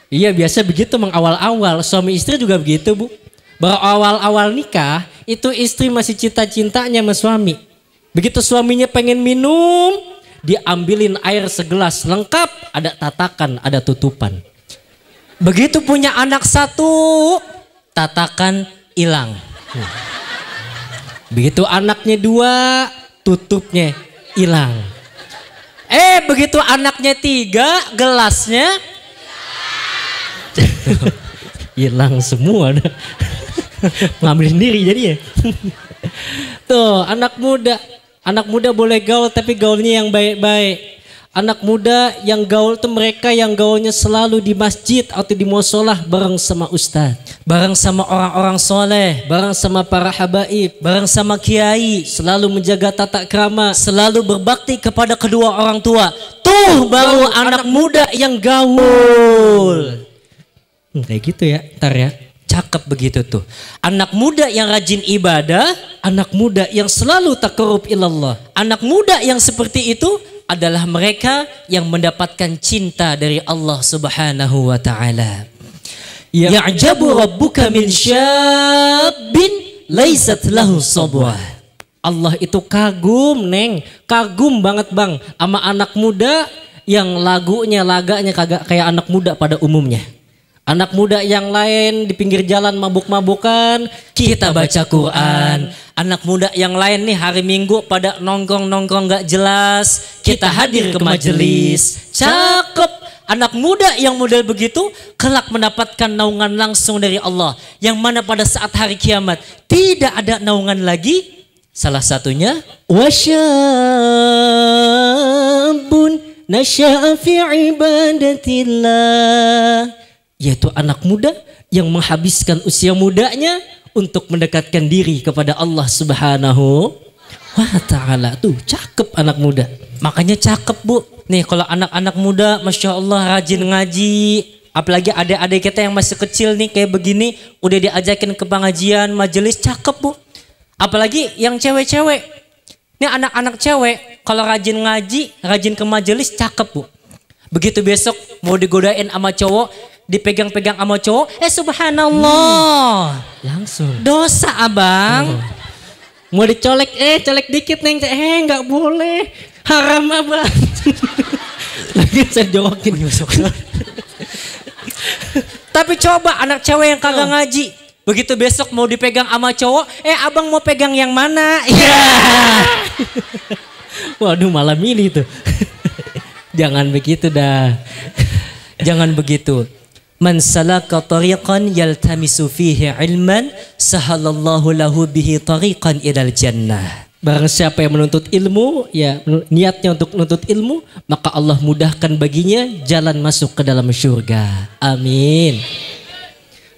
Iya biasa begitu mengawal-awal, suami istri juga begitu bu. Baru awal-awal nikah itu istri masih cinta-cintanya sama suami. Begitu suaminya pengen minum, diambilin air segelas lengkap, ada tatakan, ada tutupan. Begitu punya anak 1, tatakan hilang. Begitu anaknya 2, tutupnya hilang. Begitu anaknya 3, gelasnya hilang semua. Ngambil sendiri jadinya. Tuh anak muda boleh gaul tapi gaulnya yang baik-baik. Anak muda yang gaul tuh mereka yang gaulnya selalu di masjid atau di musolah bareng sama ustaz, bareng sama orang-orang soleh, bareng sama para habaib, bareng sama kiai, selalu menjaga tata krama, selalu berbakti kepada kedua orang tua. Tuh baru anak muda yang gaul. Kayak gitu ya, ntar ya. Cakep begitu tuh. Anak muda yang rajin ibadah, anak muda yang selalu taqarrub ilallah. Anak muda yang seperti itu adalah mereka yang mendapatkan cinta dari Allah Subhanahu wa taala. Ya'jabu rabbuka min syabbin laisat lahu sabwah. Allah itu kagum, Neng. Kagum banget, Bang, sama anak muda yang laganya kagak kayak anak muda pada umumnya. Anak muda yang lain di pinggir jalan mabuk-mabukan, kita baca Quran. Anak muda yang lain nih hari Minggu pada nongkrong-nongkrong gak jelas, kita hadir ke majelis. Cakep. Anak muda yang model begitu kelak mendapatkan naungan langsung dari Allah, yang mana pada saat hari kiamat tidak ada naungan lagi. Salah satunya wasyabun nasya'a fi ibadatillah, yaitu anak muda yang menghabiskan usia mudanya untuk mendekatkan diri kepada Allah Subhanahu wa ta'ala. Tuh cakep anak muda. Makanya cakep bu. Nih kalau anak-anak muda Masya Allah rajin ngaji. Apalagi adik-adik kita yang masih kecil nih kayak begini, udah diajakin ke pengajian, majelis, cakep bu. Apalagi yang cewek-cewek. Nih anak-anak cewek kalau rajin ngaji, rajin ke majelis, cakep bu. Begitu besok mau digodain sama cowok, dipegang-pegang sama cowok, subhanallah, langsung dosa abang. Mau dicolek, colek dikit neng, nggak boleh, haram abang. Lagi saya jorokin besok. Tapi coba anak cewek yang kagak ngaji, begitu besok mau dipegang sama cowok, abang mau pegang yang mana? Ya. Waduh malam ini tuh. Jangan begitu dah. Jangan begitu. Man salaka tariqan yaltamisu fihi ilman sahalallahu lahu bihi tariqan ilal jannah. Barang siapa yang menuntut ilmu, ya niatnya untuk menuntut ilmu, maka Allah mudahkan baginya jalan masuk ke dalam surga. Amin.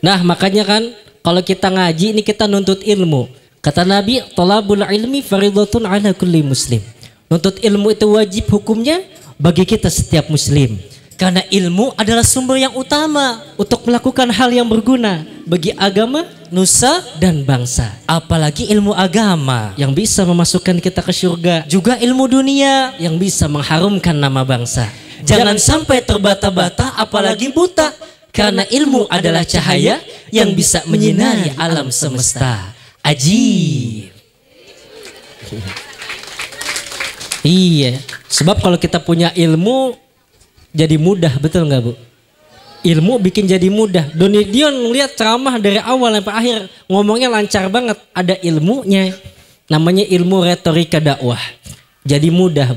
Nah makanya kan kalau kita ngaji ini kita nuntut ilmu. Kata Nabi, thalabul ilmi faridatun ala kulli muslim. Nuntut ilmu itu wajib hukumnya bagi kita setiap muslim. Karena ilmu adalah sumber yang utama untuk melakukan hal yang berguna bagi agama, nusa, dan bangsa. Apalagi ilmu agama yang bisa memasukkan kita ke surga. Juga ilmu dunia yang bisa mengharumkan nama bangsa. Jangan sampai terbata-bata apalagi buta. Karena ilmu adalah cahaya yang bisa menyinari alam semesta. Ajib. Iya, sebab kalau kita punya ilmu jadi mudah, betul nggak bu? Ilmu bikin jadi mudah. Doni Dion ngeliat ceramah dari awal sampai akhir ngomongnya lancar banget. Ada ilmunya, namanya ilmu retorika dakwah. Jadi mudah.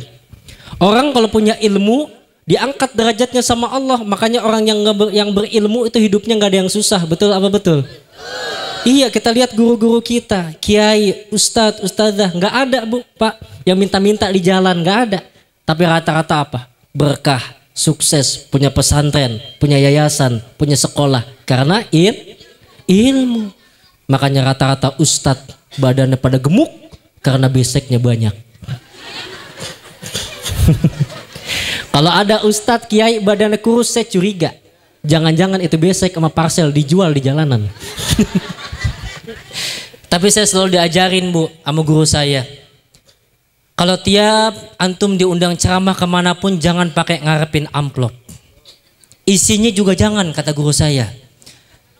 Orang kalau punya ilmu diangkat derajatnya sama Allah. Makanya orang yang berilmu itu hidupnya nggak ada yang susah. Betul apa betul? Iya, kita lihat guru-guru kita, kiai, ustadz, ustadzah, nggak ada bu, pak, yang minta-minta di jalan, nggak ada. Tapi rata-rata apa? Berkah, sukses, punya pesantren, punya yayasan, punya sekolah. Karena ilmu. Makanya rata-rata ustadz badannya pada gemuk karena beseknya banyak. Kalau ada ustadz kiai badannya kurus, saya curiga. Jangan-jangan itu besek sama parcel dijual di jalanan. Tapi saya selalu diajarin bu sama guru saya. Kalau tiap antum diundang ceramah kemanapun jangan pakai ngarepin amplop. Isinya juga jangan, kata guru saya.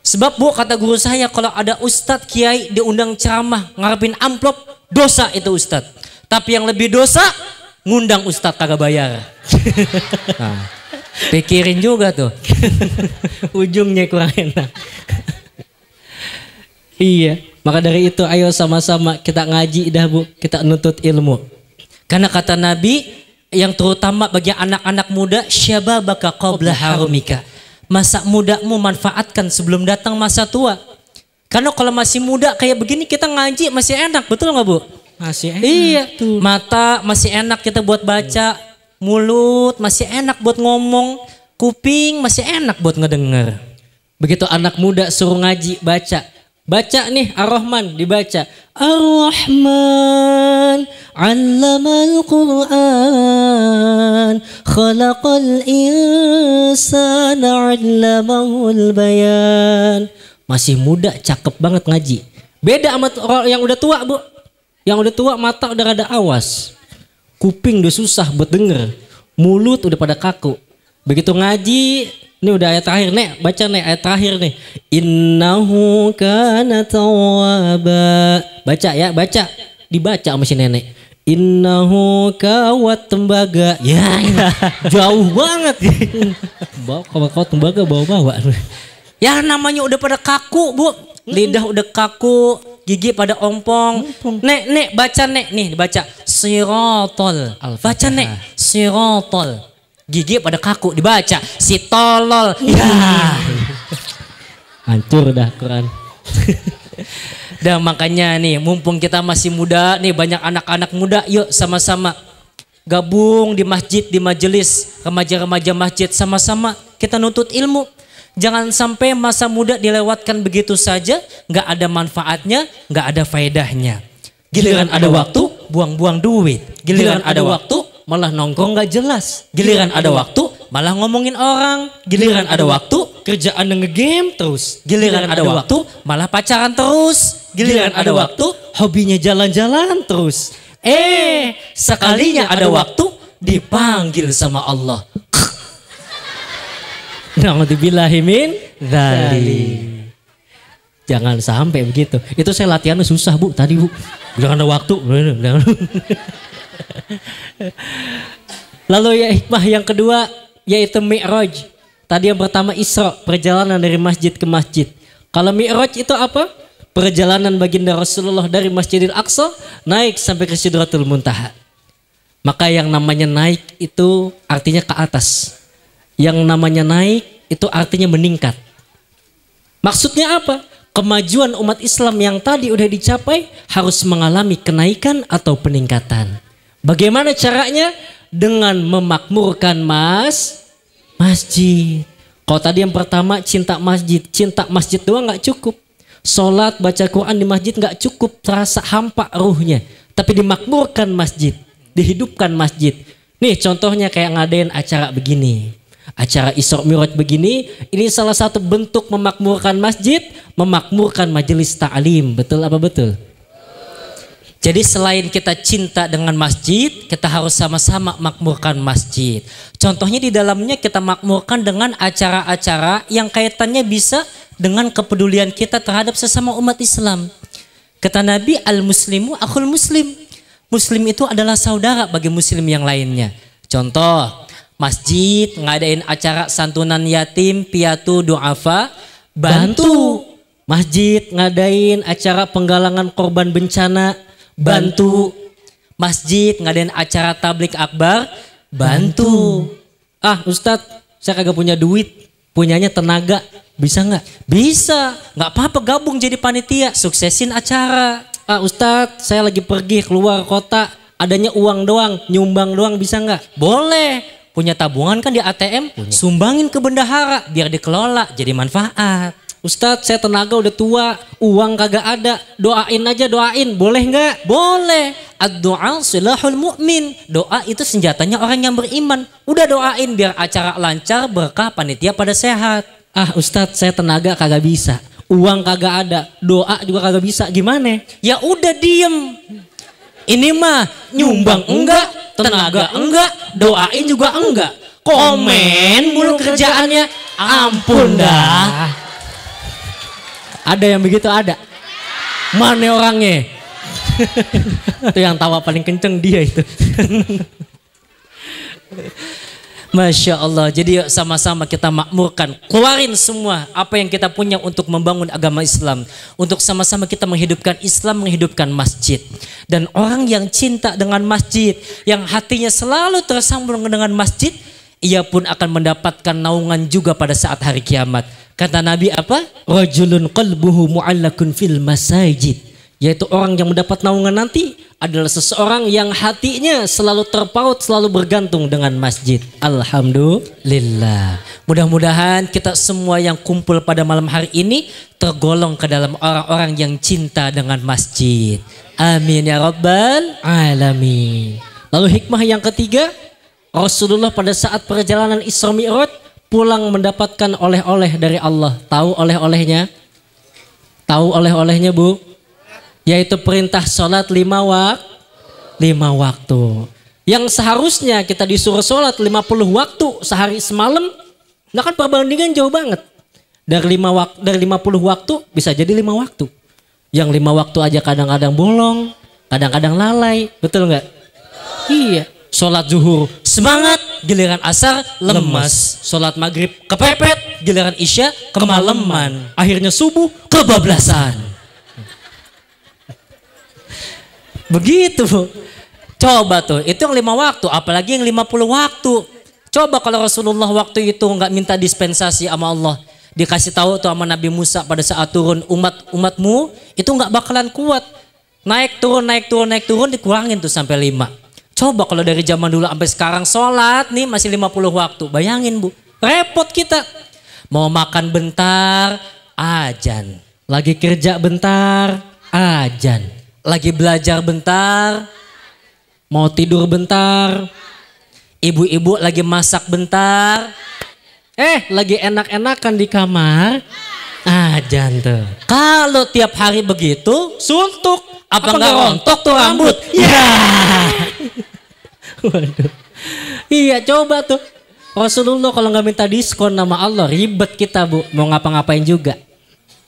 Sebab bu, kata guru saya, kalau ada ustadz kiai diundang ceramah ngarepin amplop, dosa itu ustadz. Tapi yang lebih dosa, ngundang ustadz kagak bayar. Nah, pikirin juga tuh. Ujungnya kurang enak. Iya, maka dari itu ayo sama-sama kita ngaji dah bu, kita nuntut ilmu. Karena kata Nabi, yang terutama bagi anak-anak muda, syababaka qabla harumika. Masa mudamu manfaatkan sebelum datang masa tua. Karena kalau masih muda kayak begini kita ngaji masih enak, betul nggak bu? Masih enak. Iya, tuh. Mata masih enak kita buat baca, mulut masih enak buat ngomong, kuping masih enak buat ngedenger. Begitu anak muda suruh ngaji, baca nih Ar-Rahman, dibaca Ar-Rahman 'allamal Qur'an khalaqal insana 'allamahul bayan. Masih muda cakep banget ngaji. Beda sama yang udah tua bu. Yang udah tua mata udah rada awas, kuping udah susah buat denger, mulut udah pada kaku. Begitu ngaji, ini udah ayat terakhir nih, baca nih ayat terakhir nih. Innahu kana tawwaba. Baca ya, baca. Dibaca sama si nenek. Innahu kawat tembaga. Ya, jauh banget. Bawa kawat tembaga bawa-bawa. Ya namanya udah pada kaku, bu. Lidah udah kaku, gigi pada ompong. Nek, baca nek. Nih dibaca. Sirotol. Baca nek. Sirotol. Gigi pada kaku, dibaca si tolol. Ya. Hancur dah Quran. Dan makanya nih mumpung kita masih muda nih, banyak anak-anak muda, yuk sama-sama gabung di masjid, di majelis remaja-remaja masjid, sama-sama kita nuntut ilmu. Jangan sampai masa muda dilewatkan begitu saja, nggak ada manfaatnya, nggak ada faedahnya. Giliran ada waktu buang-buang duit, giliran ada waktu malah nongkrong gak jelas. Giliran ada waktu malah ngomongin orang. Giliran ada waktu kerjaan nge-game terus. Giliran ada waktu malah pacaran terus. Giliran ada waktu hobinya jalan-jalan terus. Sekalinya ada waktu dipanggil sama Allah. Na'udzubillahi min dzalik. Jangan sampai begitu. Itu saya latihannya susah bu tadi bu. Jangan ada waktu. Lalu ya hikmah yang kedua yaitu Mi'raj. Tadi yang pertama Isra, perjalanan dari masjid ke masjid. Kalau Mi'raj itu apa? Perjalanan baginda Rasulullah dari Masjidil Aqsa naik sampai ke Sidratul Muntaha. Maka yang namanya naik itu artinya ke atas. Yang namanya naik itu artinya meningkat. Maksudnya apa? Kemajuan umat Islam yang tadi udah dicapai harus mengalami kenaikan atau peningkatan. Bagaimana caranya? Dengan memakmurkan masjid. Kalau tadi yang pertama cinta masjid doang nggak cukup. Sholat baca Quran di masjid nggak cukup, terasa hampa ruhnya. Tapi dimakmurkan masjid, dihidupkan masjid. Nih contohnya kayak ngadain acara begini, acara Isra Mi'raj begini. Ini salah satu bentuk memakmurkan masjid, memakmurkan majelis ta'lim. Betul apa betul? Jadi selain kita cinta dengan masjid, kita harus sama-sama makmurkan masjid. Contohnya di dalamnya kita makmurkan dengan acara-acara yang kaitannya bisa dengan kepedulian kita terhadap sesama umat Islam. Kata Nabi, al-muslimu akhul muslim. Muslim itu adalah saudara bagi muslim yang lainnya. Contoh, masjid ngadain acara santunan yatim, piatu, du'afa, bantu. Masjid ngadain acara penggalangan korban bencana, bantu. Masjid ngadain acara tablik akbar, bantu. Ah Ustadz, saya kagak punya duit, punyanya tenaga, bisa nggak? Bisa, nggak apa-apa gabung jadi panitia, suksesin acara. Ah Ustadz, saya lagi pergi keluar kota, adanya uang doang, nyumbang doang, bisa nggak? Boleh, punya tabungan kan di ATM, sumbangin ke bendahara biar dikelola jadi manfaat. Ustadz, saya tenaga udah tua, uang kagak ada, doain aja, doain, boleh nggak? Boleh. Ad-doa silahul mu'min, doa itu senjatanya orang yang beriman. Udah doain biar acara lancar, berkah, panitia pada sehat. Ah Ustadz, saya tenaga kagak bisa, uang kagak ada, doa juga kagak bisa, gimana? Ya udah diem. Ini mah nyumbang enggak, tenaga enggak, doain juga enggak. Komen mulu kerjaannya, ampun dah. Ada yang begitu ada? Mana orangnya? Itu yang tawa paling kenceng dia itu. Masya Allah. Jadi yuk sama-sama kita makmurkan. Keluarin semua apa yang kita punya untuk membangun agama Islam. Untuk sama-sama kita menghidupkan Islam, menghidupkan masjid. Dan orang yang cinta dengan masjid, yang hatinya selalu tersambung dengan masjid, ia pun akan mendapatkan naungan juga pada saat hari kiamat. Kata Nabi apa? Rajulun qalbuhu mu'allakun fil masajid. Yaitu orang yang mendapat naungan nanti adalah seseorang yang hatinya selalu terpaut, selalu bergantung dengan masjid. Alhamdulillah. Mudah-mudahan kita semua yang kumpul pada malam hari ini tergolong ke dalam orang-orang yang cinta dengan masjid. Amin ya rabbal alamin. Lalu hikmah yang ketiga, Rasulullah pada saat perjalanan Isra Mi'raj pulang mendapatkan oleh-oleh dari Allah. Tahu oleh-olehnya? Tahu oleh-olehnya Bu? Yaitu perintah sholat 5 waktu. Yang seharusnya kita disuruh sholat 50 waktu sehari semalam. Nah kan perbandingan jauh banget. Dari 50 waktu bisa jadi 5 waktu. Yang 5 waktu aja kadang-kadang bolong, kadang-kadang lalai. Betul nggak? Iya. Sholat zuhur semangat, giliran asar lemas. Sholat maghrib kepepet, giliran isya kemalaman. Akhirnya subuh kebablasan. Begitu. Coba tuh, itu yang 5 waktu, apalagi yang 50 waktu. Coba kalau Rasulullah waktu itu nggak minta dispensasi sama Allah, dikasih tahu tuh sama Nabi Musa pada saat turun, umatmu itu nggak bakalan kuat. Naik turun dikurangin tuh sampai 5. Coba kalau dari zaman dulu sampai sekarang sholat nih masih 50 waktu. Bayangin Bu, repot kita. Mau makan bentar, ajan. Lagi kerja bentar, ajan. Lagi belajar bentar, mau tidur bentar. Ibu-ibu lagi masak bentar. Lagi enak-enakan di kamar, ajan tuh. Kalau tiap hari begitu, suntuk. Apa nggak rontok tuh rambut? Ya. Waduh. Iya coba tuh. Rasulullah kalau nggak minta diskon nama Allah ribet kita Bu. Mau ngapa-ngapain juga.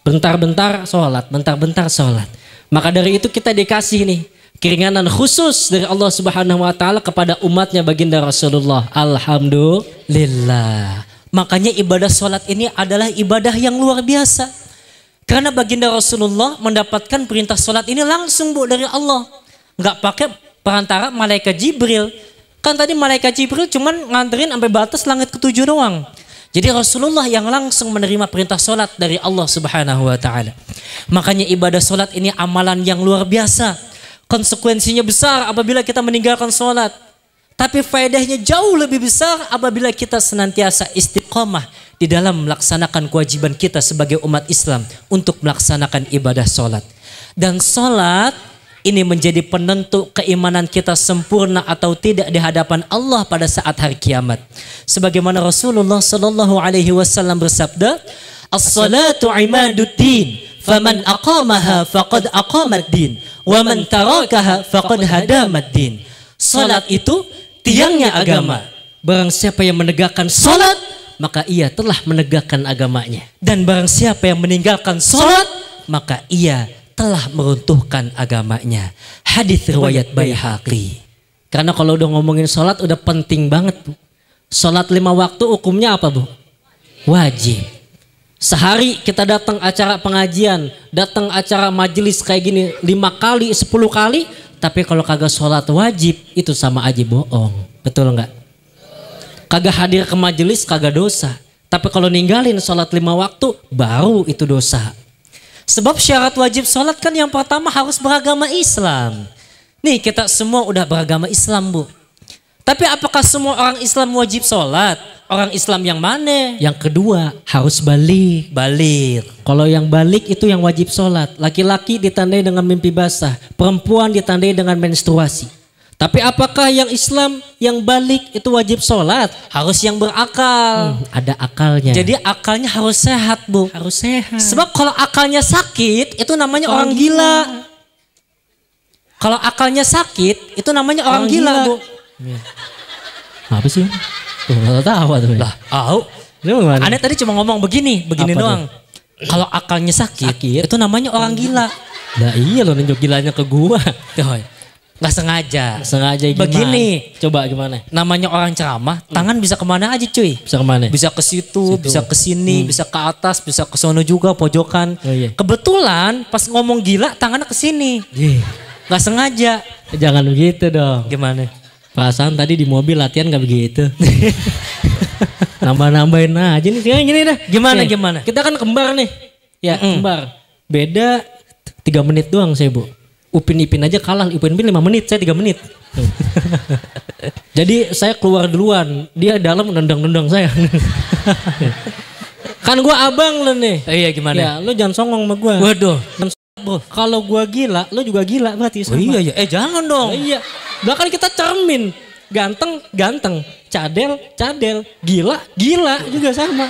Bentar-bentar sholat, bentar-bentar sholat. Maka dari itu kita dikasih nih keringanan khusus dari Allah Subhanahu Wa Taala kepada umatnya baginda Rasulullah. Alhamdulillah. Makanya ibadah sholat ini adalah ibadah yang luar biasa. Karena baginda Rasulullah mendapatkan perintah sholat ini langsung Bu dari Allah. Nggak pakai perantara malaikat Jibril. Kan tadi malaikat Jibril cuman nganterin sampai batas langit ke-7 doang. Jadi Rasulullah yang langsung menerima perintah sholat dari Allah Subhanahu Wa Taala. Makanya ibadah sholat ini amalan yang luar biasa. Konsekuensinya besar apabila kita meninggalkan sholat. Tapi faedahnya jauh lebih besar apabila kita senantiasa istiqomah di dalam melaksanakan kewajiban kita sebagai umat Islam untuk melaksanakan ibadah sholat. Dan sholat ini menjadi penentu keimanan kita sempurna atau tidak di hadapan Allah pada saat hari kiamat. Sebagaimana Rasulullah Sallallahu Alaihi Wasallam bersabda, "As-salatu imaduddin, faman aqamaha faqad aqamad-din, wa man tarakaha faqad hadamad-din." Salat itu tiangnya agama. Barang siapa yang menegakkan salat, maka ia telah menegakkan agamanya. Dan barang siapa yang meninggalkan salat, maka ia telah meruntuhkan agamanya. Hadis riwayat Baihaqi. Karena kalau udah ngomongin salat udah penting banget Bu. Salat 5 waktu hukumnya apa Bu? Wajib. Sehari kita datang acara pengajian, datang acara majelis kayak gini 5 kali, 10 kali, tapi kalau kagak sholat wajib itu sama aja bohong. Betul nggak? Kagak hadir ke majelis kagak dosa. Tapi kalau ninggalin sholat 5 waktu baru itu dosa. Sebab syarat wajib sholat kan yang pertama harus beragama Islam. Nih kita semua udah beragama Islam Bu. Tapi apakah semua orang Islam wajib sholat? Orang Islam yang mana? Yang kedua harus balik. Balik. Kalau yang balik itu yang wajib sholat. Laki-laki ditandai dengan mimpi basah. Perempuan ditandai dengan menstruasi. Tapi apakah yang Islam yang balik itu wajib sholat? Harus yang berakal. Ada akalnya. Jadi akalnya harus sehat Bu. Harus sehat. Sebab kalau akalnya sakit itu namanya orang gila. Kalau akalnya sakit itu namanya orang gila Bu. Apa sih? Tuh, tahu tuh. Lah, Aneh tadi cuma ngomong begini doang. Kalau akalnya sakit itu namanya orang gila. Nah iya lo nunjuk gilanya ke gua. Nggak sengaja. Sengaja gimana? Begini. Coba gimana? Namanya orang ceramah, tangan bisa kemana aja cuy. Bisa kemana? Bisa ke situ, bisa ke sini, bisa ke atas, bisa ke sono juga pojokan. Oh, iya. Kebetulan pas ngomong gila tangannya ke sini. Nggak sengaja. Jangan begitu dong. Gimana? Perasaan tadi di mobil latihan nggak begitu. Nambah-nambahin aja nih. Gini dah. Gimana? Kita kan kembar nih. Ya kembar. Beda 3 menit doang saya Bu. Upin Ipin aja kalah, Upin 5 menit, saya 3 menit. Jadi saya keluar duluan, dia dalam nendang-nendang saya. Kan gua abang lo nih. Iya gimana? Ya lo jangan songong sama gua. Waduh. Kalau gua gila, lo juga gila berarti sama. Oh iya. Jangan dong. Iya. Bahkan kita cermin. Ganteng. Cadel. Gila juga sama.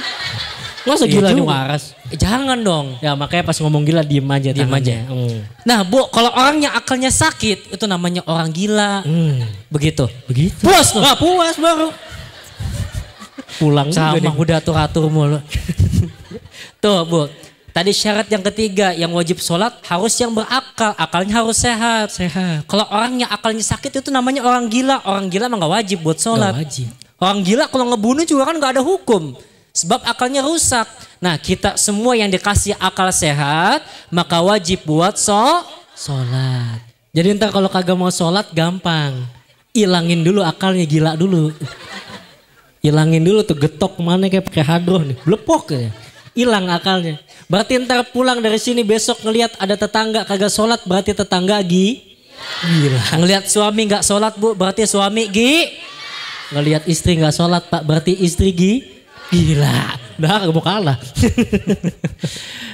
Masa gila nih waras? Jangan dong. Ya makanya pas ngomong gila diem aja. Nah Bu, kalau orang yang akalnya sakit itu namanya orang gila. Begitu. Puas loh. Puas baru. Pulang sama udah atur-atur mulu. Tuh Bu, tadi syarat yang ketiga yang wajib sholat harus yang berakal. Akalnya harus sehat. Kalau orang yang akalnya sakit itu namanya orang gila. Orang gila emang gak wajib buat sholat. Orang gila kalau ngebunuh juga kan gak ada hukum. Sebab akalnya rusak. Nah kita semua yang dikasih akal sehat maka wajib buat sholat. Jadi ntar kalau kagak mau sholat gampang. Ilangin dulu akalnya, gila dulu. Ilangin dulu tuh getok kemana kayak pakai hadroh nih. Blepok ya. Hilang akalnya. Berarti ntar pulang dari sini besok ngelihat ada tetangga kagak sholat berarti tetangga gila. Ngelihat suami gak sholat Bu berarti suami ngelihat istri gak sholat Pak berarti istri gila, dah gak mau kalah.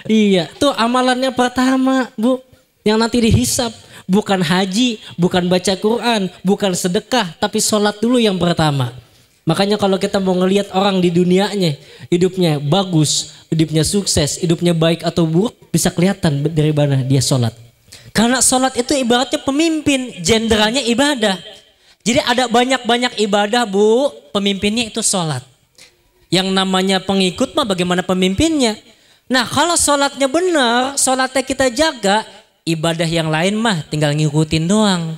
Iya, tuh amalannya pertama Bu, yang nanti dihisap. Bukan haji, bukan baca Quran, bukan sedekah, tapi sholat dulu yang pertama. Makanya kalau kita mau ngelihat orang di dunianya, hidupnya bagus, hidupnya sukses, hidupnya baik atau buruk, bisa kelihatan dari mana dia sholat. Karena sholat itu ibaratnya pemimpin, jenderalnya ibadah. Jadi ada banyak-banyak ibadah Bu, pemimpinnya itu sholat. Yang namanya pengikut mah bagaimana pemimpinnya. Nah kalau sholatnya benar, sholatnya kita jaga, ibadah yang lain mah tinggal ngikutin doang.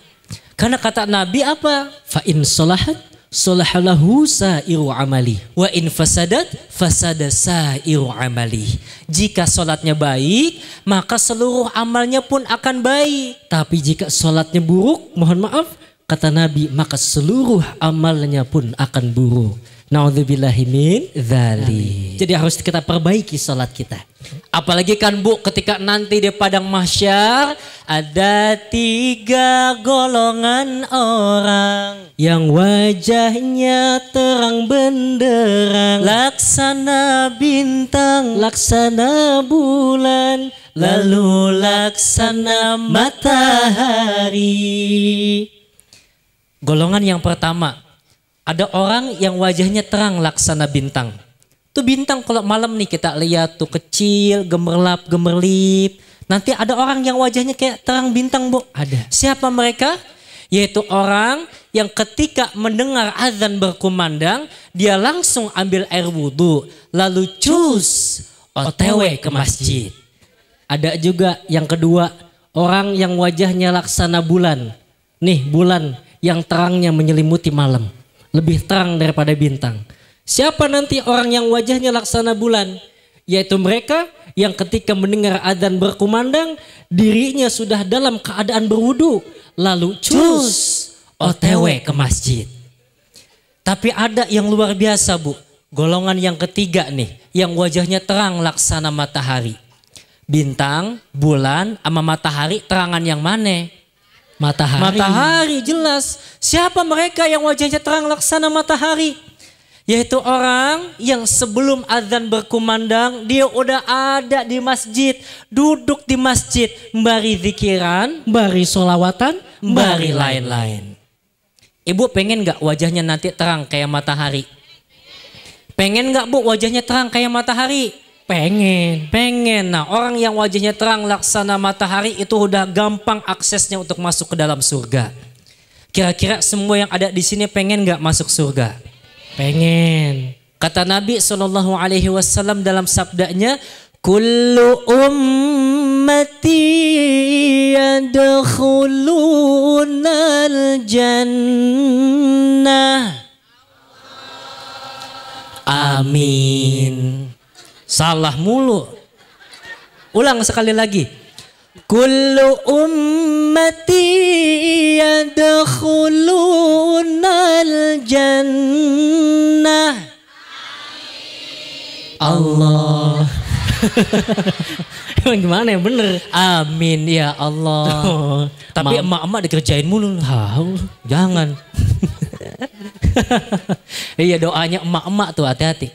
Karena kata Nabi apa? Fa in sholahat sholahalahu sa'iru amali. Wa in fasadat fasada sa'iru amali. Jika sholatnya baik, maka seluruh amalnya pun akan baik. Tapi jika sholatnya buruk, mohon maaf, kata Nabi, maka seluruh amalnya pun akan buruk. Na'udzubillahi min dzalik. Jadi harus kita perbaiki sholat kita. Apalagi kan Bu ketika nanti di padang mahsyar ada 3 golongan orang yang wajahnya terang benderang, laksana bintang, laksana bulan, lalu laksana matahari. Golongan yang pertama, ada orang yang wajahnya terang laksana bintang. Tuh bintang kalau malam nih kita lihat tuh kecil, gemerlap-gemerlip. Nanti ada orang yang wajahnya kayak terang bintang Bu. Ada. Siapa mereka? Yaitu orang yang ketika mendengar azan berkumandang, dia langsung ambil air wudhu. Lalu cus, OTW ke masjid. Ada juga yang kedua, orang yang wajahnya laksana bulan. Nih bulan yang terangnya menyelimuti malam. Lebih terang daripada bintang. Siapa nanti orang yang wajahnya laksana bulan? Yaitu mereka yang ketika mendengar adzan berkumandang, dirinya sudah dalam keadaan berwudu. Lalu cus, OTW ke masjid. Tapi ada yang luar biasa Bu. Golongan yang ketiga nih. Yang wajahnya terang laksana matahari. Bintang, bulan, sama matahari terangan yang mana? Matahari. Matahari jelas. Siapa mereka yang wajahnya terang laksana matahari? Yaitu orang yang sebelum azan berkumandang dia udah ada di masjid. Duduk di masjid. Mbari zikiran. Bari solawatan. Mbari lain-lain. Ibu pengen gak wajahnya nanti terang kayak matahari? Pengen gak Bu wajahnya terang kayak matahari? Pengen. Pengen. Nah orang yang wajahnya terang laksana matahari itu udah gampang aksesnya untuk masuk ke dalam surga. Kira-kira semua yang ada di sini pengen gak masuk surga? Pengen. Kata Nabi SAW dalam sabdanya, kullu ummati yadkhulunal jannah. Amin. Salah mulu. Ulang sekali lagi. Kullu ummati yadkhulunal jannah. Allah. Emang gimana ya bener? Amin ya Allah. Tapi emak-emak dikerjain mulu. Tahu. Jangan. Iya doanya emak-emak tuh hati-hati.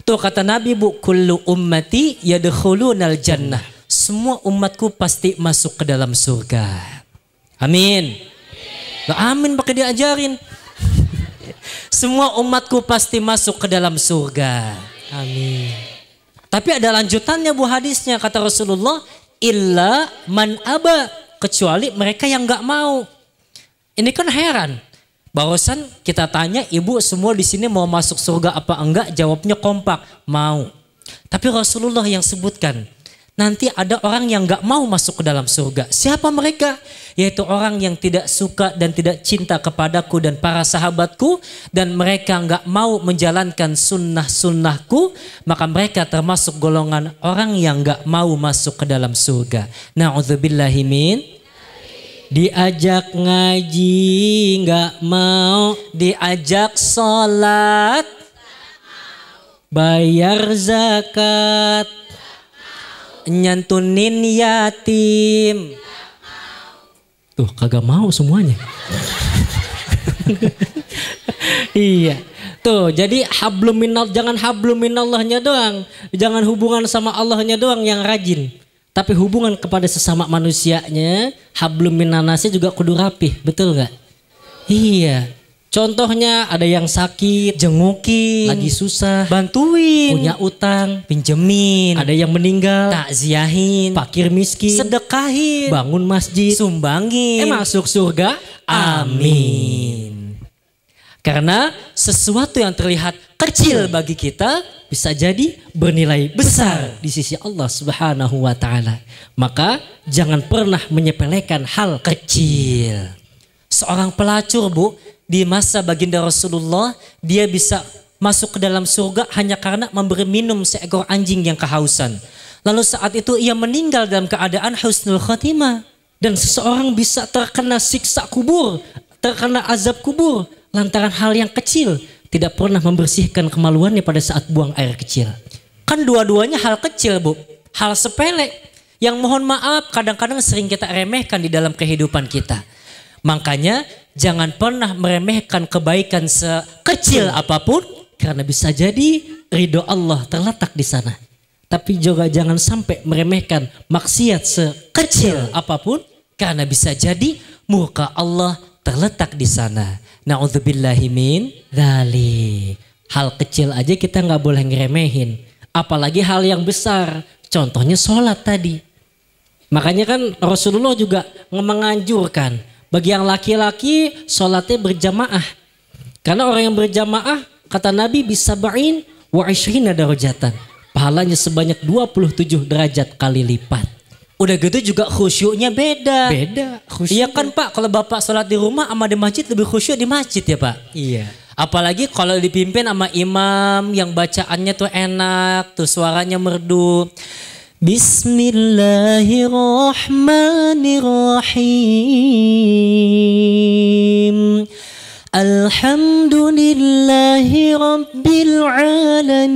Tuh kata Nabi Bu, kullu ummati yadkhulunal jannah. Semua umatku pasti masuk ke dalam surga. Amin. Amin pakai diajarin. Semua umatku pasti masuk ke dalam surga. Amin. Tapi ada lanjutannya Bu hadisnya kata Rasulullah, illa man aba, kecuali mereka yang nggak mau. Ini kan heran. Barusan kita tanya ibu semua di sini mau masuk surga apa enggak? Jawabnya kompak, mau. Tapi Rasulullah yang sebutkan, nanti ada orang yang nggak mau masuk ke dalam surga. Siapa mereka? Yaitu orang yang tidak suka dan tidak cinta kepadaku dan para sahabatku, dan mereka nggak mau menjalankan sunnah-sunnahku, maka mereka termasuk golongan orang yang nggak mau masuk ke dalam surga. Na'udzubillahi min. Diajak ngaji nggak mau, diajak sholat, bayar zakat, nyantunin yatim. Tuh kagak mau semuanya. Iya. Tuh jadi hablum minallah, jangan hablum minallahnya doang, jangan hubungan sama Allahnya doang yang rajin. Tapi hubungan kepada sesama manusianya, hablum minannasnya juga kudu rapih, betul nggak? Iya. Contohnya ada yang sakit, jengukin, lagi susah, bantuin, punya utang, pinjemin, ada yang meninggal, takziahin, fakir miskin, sedekahin, bangun masjid, sumbangin, masuk surga, amin. Karena sesuatu yang terlihat kecil bagi kita bisa jadi bernilai besar di sisi Allah Subhanahu wa taala. Maka jangan pernah menyepelekan hal kecil. Seorang pelacur Bu, di masa baginda Rasulullah, dia bisa masuk ke dalam surga hanya karena memberi minum seekor anjing yang kehausan. Lalu saat itu ia meninggal dalam keadaan husnul khotimah. Dan seseorang bisa terkena siksa kubur, terkena azab kubur lantaran hal yang kecil, tidak pernah membersihkan kemaluannya pada saat buang air kecil. Kan dua-duanya hal kecil Bu, hal sepele yang mohon maaf kadang-kadang sering kita remehkan di dalam kehidupan kita. Makanya jangan pernah meremehkan kebaikan sekecil apapun, karena bisa jadi ridho Allah terletak di sana. Tapi juga jangan sampai meremehkan maksiat sekecil apapun, karena bisa jadi murka Allah terletak di sana. Na'udzubillahi min dzalik. Hal kecil aja kita nggak boleh ngeremehin, apalagi hal yang besar. Contohnya sholat tadi. Makanya kan Rasulullah juga menganjurkan bagi yang laki-laki sholatnya berjamaah. Karena orang yang berjamaah kata Nabi bisa ba'in wa ishrina darajatan. Pahalanya sebanyak 27 derajat kali lipat. Udah gitu juga khusyuknya beda. Beda. Iya kan Pak, kalau Bapak sholat di rumah sama di masjid lebih khusyuk di masjid ya Pak? Iya. Apalagi kalau dipimpin sama imam yang bacaannya tuh enak, tuh suaranya merdu. Bismillahirrahmanirrahim. Alhamdulillahi Rabbil Alamin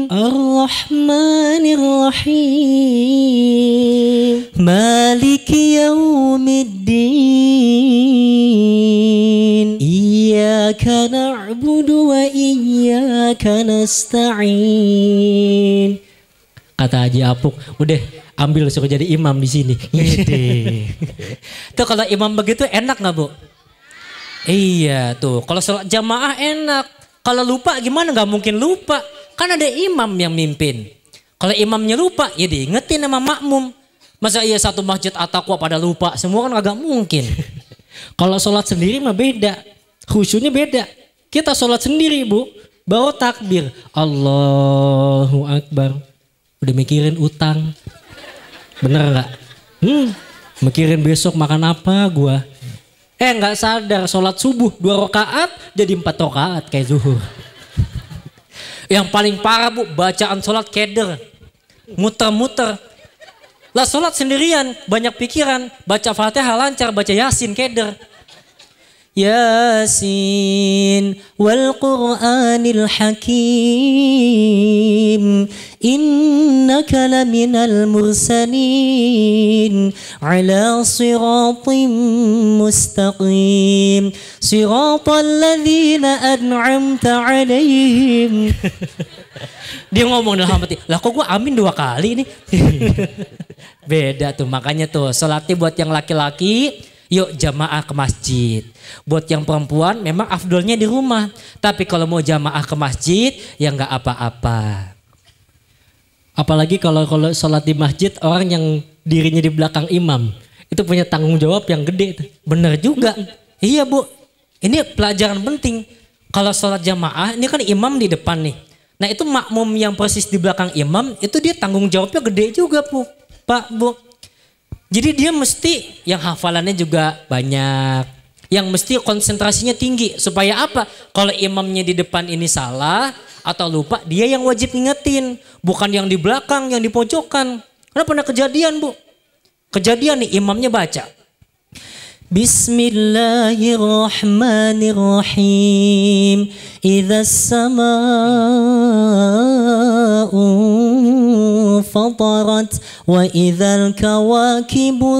Ar-Rahmanir Rahim Maliki Yawmiddin Iyyaka na'budu wa iyyaka nasta'in. Kata Haji Apuk, udah ambil suruh jadi imam di sini. Tuh kalau imam begitu enak nggak Bu? Iya tuh, kalau sholat jamaah enak. Kalau lupa gimana? Nggak mungkin lupa, kan ada imam yang mimpin. Kalau imamnya lupa, ya diingetin sama makmum. Masa iya satu masjid At-Taqwa pada lupa, semua kan agak mungkin. Kalau sholat sendiri mah beda, khusyuknya beda. Kita sholat sendiri Bu, bawa takbir, Allahu Akbar. Udah mikirin utang. Bener gak? Mikirin besok makan apa gua. Gak sadar sholat subuh 2 rakaat jadi 4 rakaat kayak zuhur. Yang paling parah Bu, bacaan sholat keder. Muter-muter. Lah sholat sendirian, banyak pikiran. Baca Fatihah lancar, baca Yasin keder. Yasin wal Qur'anil Hakim innaka laminal mursalin ala siratim mustaqim siratal ladzina an'amta alaihim. Dia ngomong dalam hati, lah kok gue amin 2 kali nih. Beda tuh, makanya tuh sholatnya buat yang laki-laki yuk jamaah ke masjid. Buat yang perempuan memang afdolnya di rumah. Tapi kalau mau jamaah ke masjid ya nggak apa-apa. Apalagi kalau sholat di masjid orang yang dirinya di belakang imam. Itu punya tanggung jawab yang gede. Bener juga. Iya Bu. Ini pelajaran penting. Kalau sholat jamaah ini kan imam di depan nih. Nah itu makmum yang persis di belakang imam itu dia tanggung jawabnya gede juga Bu. Pak Bu. Jadi dia mesti yang hafalannya juga banyak, yang mesti konsentrasinya tinggi. Supaya apa? Kalau imamnya di depan ini salah atau lupa, dia yang wajib ngingetin. Bukan yang di belakang, yang di pojokan. Karena pernah kejadian Bu. Kejadian nih imamnya baca. Bismillahirrahmanirrahim. Idza as-samaa'u fatarat wa idzal kawakibu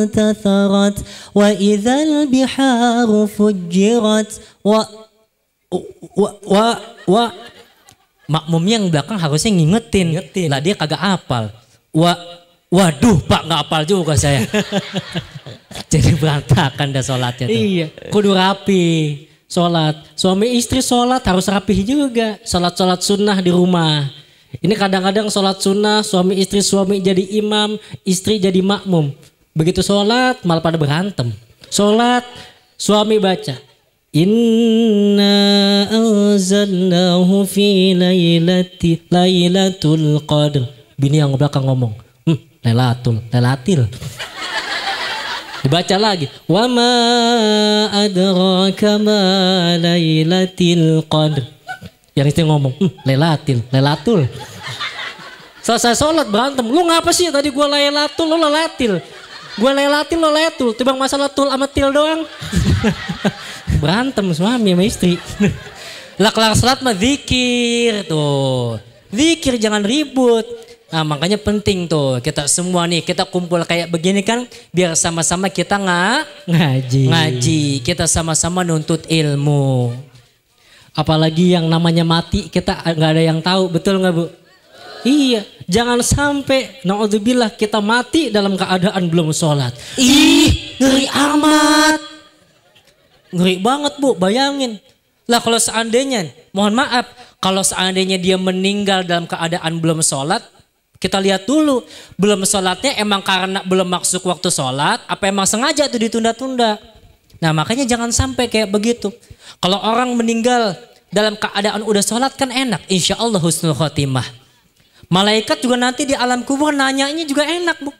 tatharat wa idzal biharu fujirat wa makmumnya yang belakang harusnya ngingetin. Lah dia kagak hafal. Waduh Pak, nggak hafal juga saya. Jadi berantakan dah sholatnya tuh. Iya. Kudu rapi sholat. Suami istri sholat harus rapih juga. Sholat sunnah di rumah. Ini kadang-kadang sholat sunnah suami jadi imam, istri jadi makmum. Begitu sholat malah pada berantem. Sholat suami baca. Inna anzalnahu fi lailatul qadr. Bini yang belakang ngomong. Lailatil. Dibaca lagi. Wa ma adraka ma lailatul qadr. Yang istri ngomong, lailatul. Selesai sholat berantem. Lu ngapa sih tadi gua lailatul, lu lailatil. Gua lailatil, lu lailatul. Timbang masalah tul sama til doang. Berantem suami sama istri. Lah kelar sholat mah zikir tuh. Zikir jangan ribut. Nah makanya penting tuh kita semua nih kita kumpul kayak begini kan biar sama-sama kita ngaji. Kita sama-sama nuntut ilmu. Apalagi yang namanya mati kita nggak ada yang tahu, betul nggak Bu? Iya, jangan sampai naudzubillah kita mati dalam keadaan belum sholat. Ih, ngeri amat. Ngeri banget Bu, bayangin. Lah kalau seandainya, mohon maaf, kalau seandainya dia meninggal dalam keadaan belum sholat, kita lihat dulu, belum sholatnya emang karena belum masuk waktu sholat, apa emang sengaja tuh ditunda-tunda. Nah makanya jangan sampai kayak begitu. Kalau orang meninggal dalam keadaan udah sholat kan enak, insya Allah husnul khotimah. Malaikat juga nanti di alam kubur nanyanya juga enak Bu.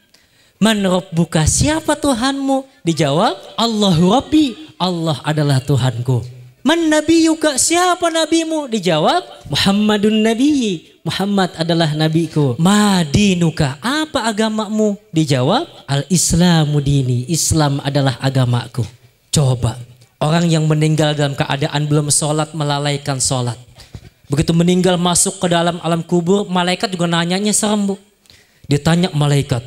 Man rabbuka, siapa Tuhanmu? Dijawab, Allahu Rabbi, Allah adalah Tuhanku. Man nabiyuka, siapa nabimu? Dijawab, Muhammadun Nabiyyi, Muhammad adalah nabiku. Madinuka, apa agamamu? Dijawab, al-Islamu dini, Islam adalah agamaku. Coba, Orang yang meninggal dalam keadaan belum sholat melalaikan sholat. Begitu meninggal masuk ke dalam alam kubur, malaikat juga nanyanya serem, Bu. Ditanya malaikat,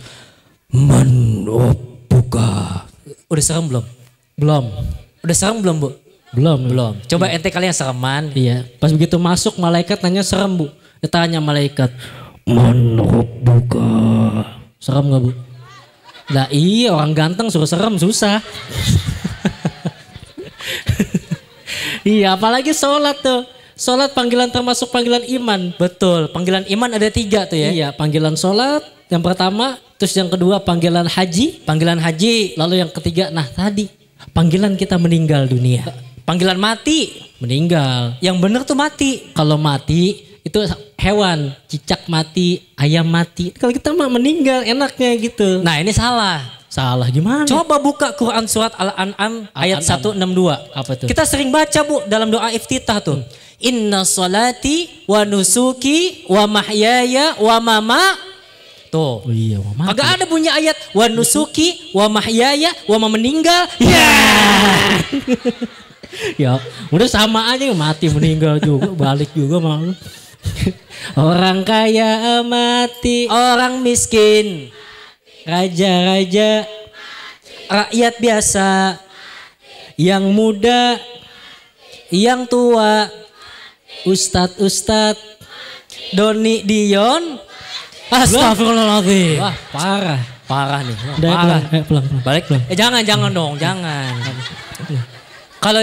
man rabbuka? Udah serem belum? Belum. Udah serem belum, Bu? Belum. Coba ente kalian sereman. Iya. Pas begitu masuk malaikat nanya serem, Bu. Ditanya malaikat, man rabbuka? Serem gak, Bu? Lah iya, orang ganteng suruh serem susah. Iya, apalagi sholat tuh. Sholat panggilan termasuk panggilan iman. Betul, panggilan iman ada 3 tuh ya. Iya, panggilan sholat yang pertama, terus yang kedua panggilan haji. Panggilan haji. Lalu yang ketiga, nah tadi panggilan kita meninggal dunia. Panggilan mati. Meninggal. Yang bener tuh mati. Kalau mati itu hewan, cicak mati, ayam mati. Kalau kita mah meninggal enaknya gitu. Nah ini salah. Salah gimana? Coba buka Quran surat Al-An'am ayat 162. Apa tuh? Kita sering baca, Bu, dalam doa iftitah tuh. Inna sholati wa nusuki wa mahyaya wa mama. Tuh. Oh iya, mati. Agak ada bunyi ayat wa nusuki wa mahyaya wa mama meninggal. Ya. Ya, udah sama aja mati meninggal juga, balik juga mau. Orang kaya mati, Orang miskin, raja-raja, rakyat biasa, yang muda, yang tua, ustad-ustad, Doni Dion. Astagfirullahaladzim. wah parah. Parah nih. Udah, Parah. pulang. Balik. Jangan dong, jangan. Kalau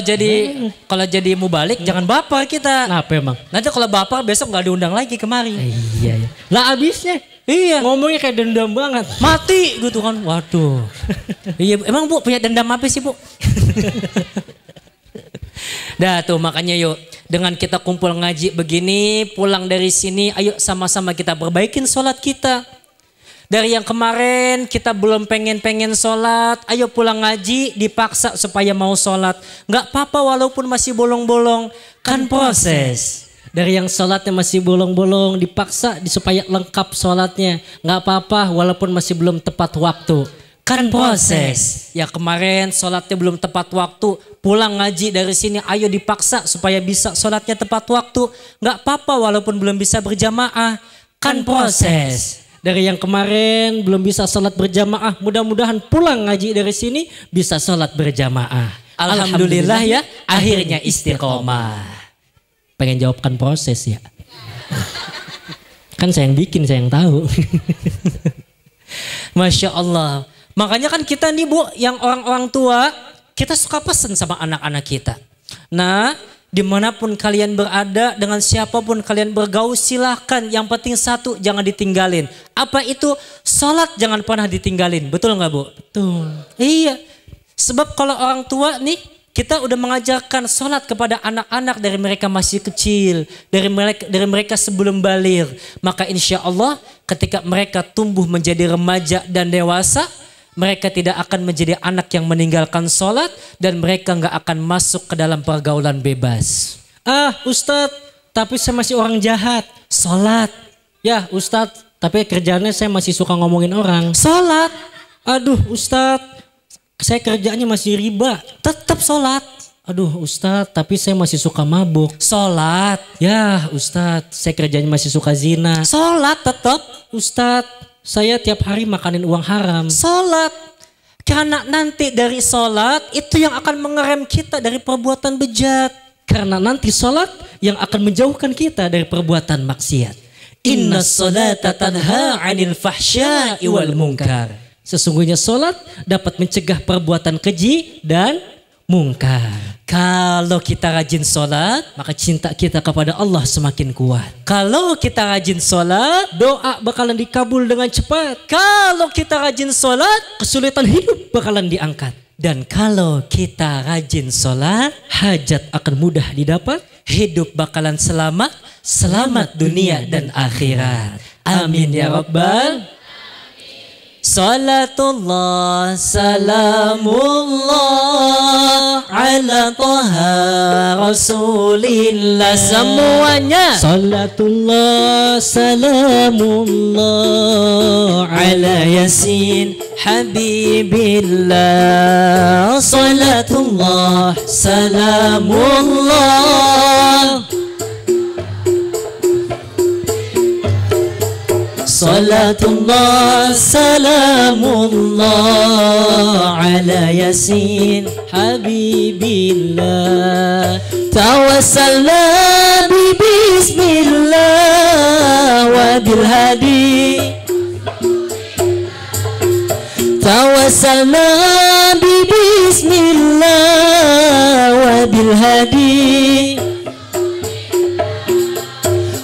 jadi mubalik jangan baper kita. Kenapa emang? Nanti kalau baper besok nggak diundang lagi kemari. Iya. Lah abisnya, Iya. ngomongnya kayak dendam banget. Mati gitu kan. Waduh. Iya, emang Bu punya dendam apa sih, Bu? Dah tuh makanya yuk, dengan kita kumpul ngaji begini, pulang dari sini, ayo sama-sama kita perbaikin sholat kita. Dari yang kemarin kita belum pengen sholat, ayo pulang ngaji dipaksa supaya mau sholat. Nggak apa-apa walaupun masih bolong-bolong, kan proses. Dari yang sholatnya masih bolong-bolong dipaksa supaya lengkap sholatnya. Nggak apa-apa walaupun masih belum tepat waktu. Kan proses. Ya kemarin sholatnya belum tepat waktu, pulang ngaji dari sini ayo dipaksa supaya bisa sholatnya tepat waktu. Nggak apa-apa walaupun belum bisa berjamaah, kan proses. Dari yang kemarin belum bisa sholat berjamaah, mudah-mudahan pulang ngaji dari sini bisa sholat berjamaah. Alhamdulillah ya, akhirnya istiqomah. Pengen jawabkan proses ya. Kan saya yang bikin, saya yang tahu. Masya Allah. Makanya kan kita nih Bu, yang orang-orang tua, kita suka pesen sama anak-anak kita. Nah, dimanapun kalian berada, dengan siapapun kalian bergaul, silahkan. Yang penting satu, jangan ditinggalin. Apa itu? Sholat jangan pernah ditinggalin. Betul nggak Bu? Betul. Iya. Sebab kalau orang tua nih, kita udah mengajarkan sholat kepada anak-anak dari mereka masih kecil, dari mereka sebelum baligh. Maka insya Allah ketika mereka tumbuh menjadi remaja dan dewasa, mereka tidak akan menjadi anak yang meninggalkan sholat dan mereka nggak akan masuk ke dalam pergaulan bebas. Ah Ustadz, tapi saya masih orang jahat. Sholat. Ya Ustadz, tapi kerjaannya saya masih suka ngomongin orang. Sholat. Aduh Ustadz, saya kerjaannya masih riba. Tetap sholat. Aduh Ustadz, tapi saya masih suka mabuk. Sholat. Ya Ustadz, saya kerjanya masih suka zina. Sholat tetap. Ustadz, saya tiap hari makanin uang haram. Sholat. Karena nanti dari sholat itu yang akan mengerem kita dari perbuatan bejat. Karena nanti sholat yang akan menjauhkan kita dari perbuatan maksiat. Inna sholata tanha 'anil fahsya'i wal munkar. Sesungguhnya sholat dapat mencegah perbuatan keji dan mungkar. Kalau kita rajin sholat, maka cinta kita kepada Allah semakin kuat. Kalau kita rajin sholat, doa bakalan dikabul dengan cepat. Kalau kita rajin sholat, kesulitan hidup bakalan diangkat. Dan kalau kita rajin sholat, hajat akan mudah didapat. Hidup bakalan selamat, selamat dunia dan akhirat. Amin ya Rabbal. Salatullah salamullah ala taha rasulillah. Semuanya. Salatullah salamullah ala yasin habibillah. Salatullah salamullah. Salatullah salamullah ala yasin habibillah. Tawassalna bi bismillah wa bil hadi. Tawassalna bi bismillah wa bil hadi.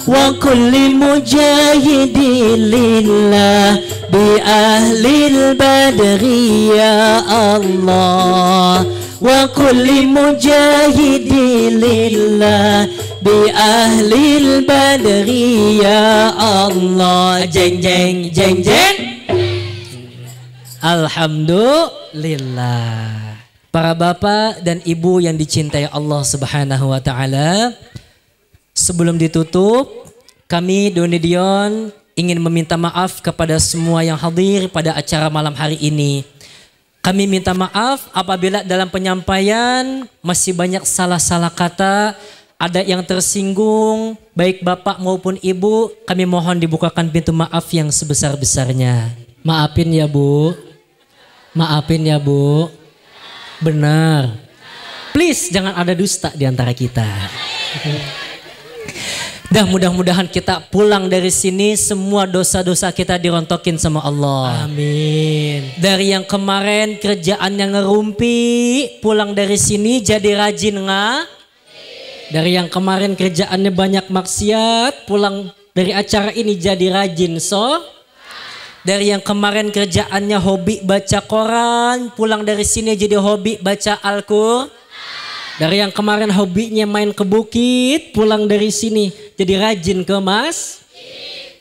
Wa kulli mujahidin lillah bi ahlil badri ya Allah. Wa kulli mujahidin lillah bi ahlil badri ya Allah. Jeng jeng jeng jeng. Alhamdulillah. Para bapak dan ibu yang dicintai Allah Subhanahu wa taala, sebelum ditutup, kami Doni Dion ingin meminta maaf kepada semua yang hadir pada acara malam hari ini. Kami minta maaf apabila dalam penyampaian masih banyak salah-salah kata, ada yang tersinggung, baik bapak maupun ibu. Kami mohon dibukakan pintu maaf yang sebesar-besarnya. Maafin ya Bu. Maafin ya Bu. Benar. Please jangan ada dusta di antara kita. Dan mudah-mudahan kita pulang dari sini semua dosa-dosa kita dirontokin sama Allah. Amin. Dari yang kemarin kerjaannya ngerumpi, pulang dari sini jadi rajin Dari yang kemarin kerjaannya banyak maksiat, pulang dari acara ini jadi rajin Dari yang kemarin kerjaannya hobi baca koran, pulang dari sini jadi hobi baca Al-Qur'an. Dari yang kemarin hobinya main ke bukit, pulang dari sini jadi rajin ke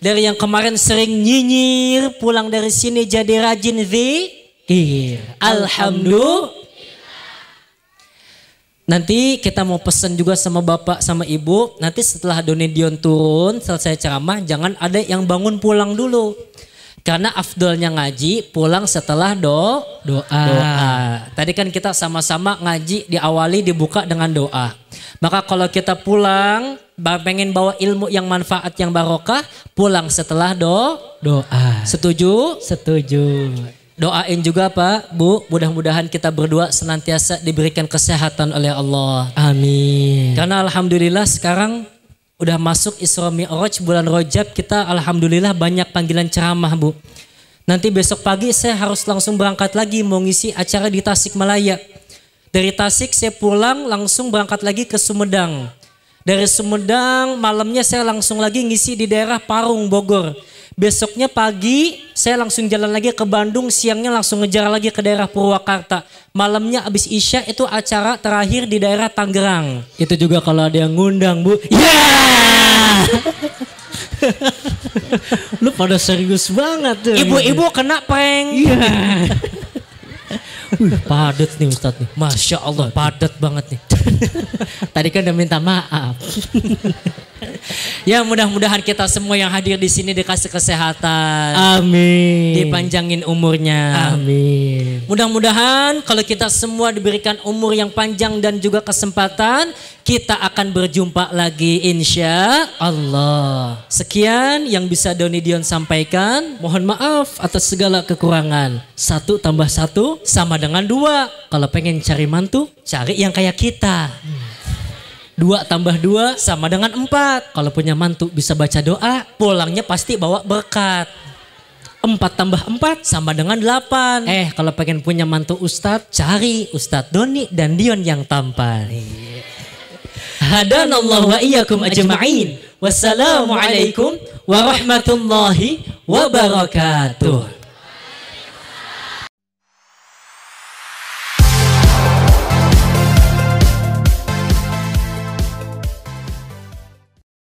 Dari yang kemarin sering nyinyir, pulang dari sini jadi rajin zikir. Alhamdulillah. Nanti kita mau pesan juga sama bapak sama ibu, nanti setelah Doni Dion turun, selesai ceramah, jangan ada yang bangun pulang dulu. Karena afdolnya ngaji pulang setelah doa. Tadi kan kita sama-sama ngaji diawali dibuka dengan doa. Maka kalau kita pulang pengen bawa ilmu yang manfaat yang barokah, pulang setelah doa. Setuju? Setuju. Doain juga Pak, Bu, mudah-mudahan kita berdua senantiasa diberikan kesehatan oleh Allah. Amin. Karena alhamdulillah sekarang udah masuk Isra Mi'raj bulan Rajab, kita alhamdulillah banyak panggilan ceramah Bu. Nanti besok pagi saya harus langsung berangkat lagi mau ngisi acara di Tasikmalaya. Dari Tasik saya pulang langsung berangkat lagi ke Sumedang. Dari Sumedang malamnya saya langsung lagi ngisi di daerah Parung Bogor. Besoknya pagi saya langsung jalan lagi ke Bandung, siangnya langsung ngejar lagi ke daerah Purwakarta. Malamnya abis Isya itu acara terakhir di daerah Tangerang. Itu juga kalau ada yang ngundang Bu. Ya! Lu pada serius banget tuh. Ibu-ibu kena prank. Iya. Padat nih Ustadz nih. Masya Allah padat banget nih. Tadi kan udah minta maaf. Ya mudah-mudahan kita semua yang hadir di sini dikasih kesehatan. Amin. Dipanjangin umurnya. Amin. Mudah-mudahan kalau kita semua diberikan umur yang panjang dan juga kesempatan, kita akan berjumpa lagi insya Allah. Sekian yang bisa Doni Dion sampaikan. Mohon maaf atas segala kekurangan. 1 tambah 1 sama dengan 2. Kalau pengen cari mantu, cari yang kayak kita. 2 tambah 2 sama dengan 4. Kalau punya mantu bisa baca doa, pulangnya pasti bawa berkat. 4 tambah 4 sama dengan 8. Kalau pengen punya mantu Ustadz, cari Ustadz Doni dan Dion yang tampan. Hadanallahu wa iyyakum ajma'in. Wassalamualaikum warahmatullahi wabarakatuh.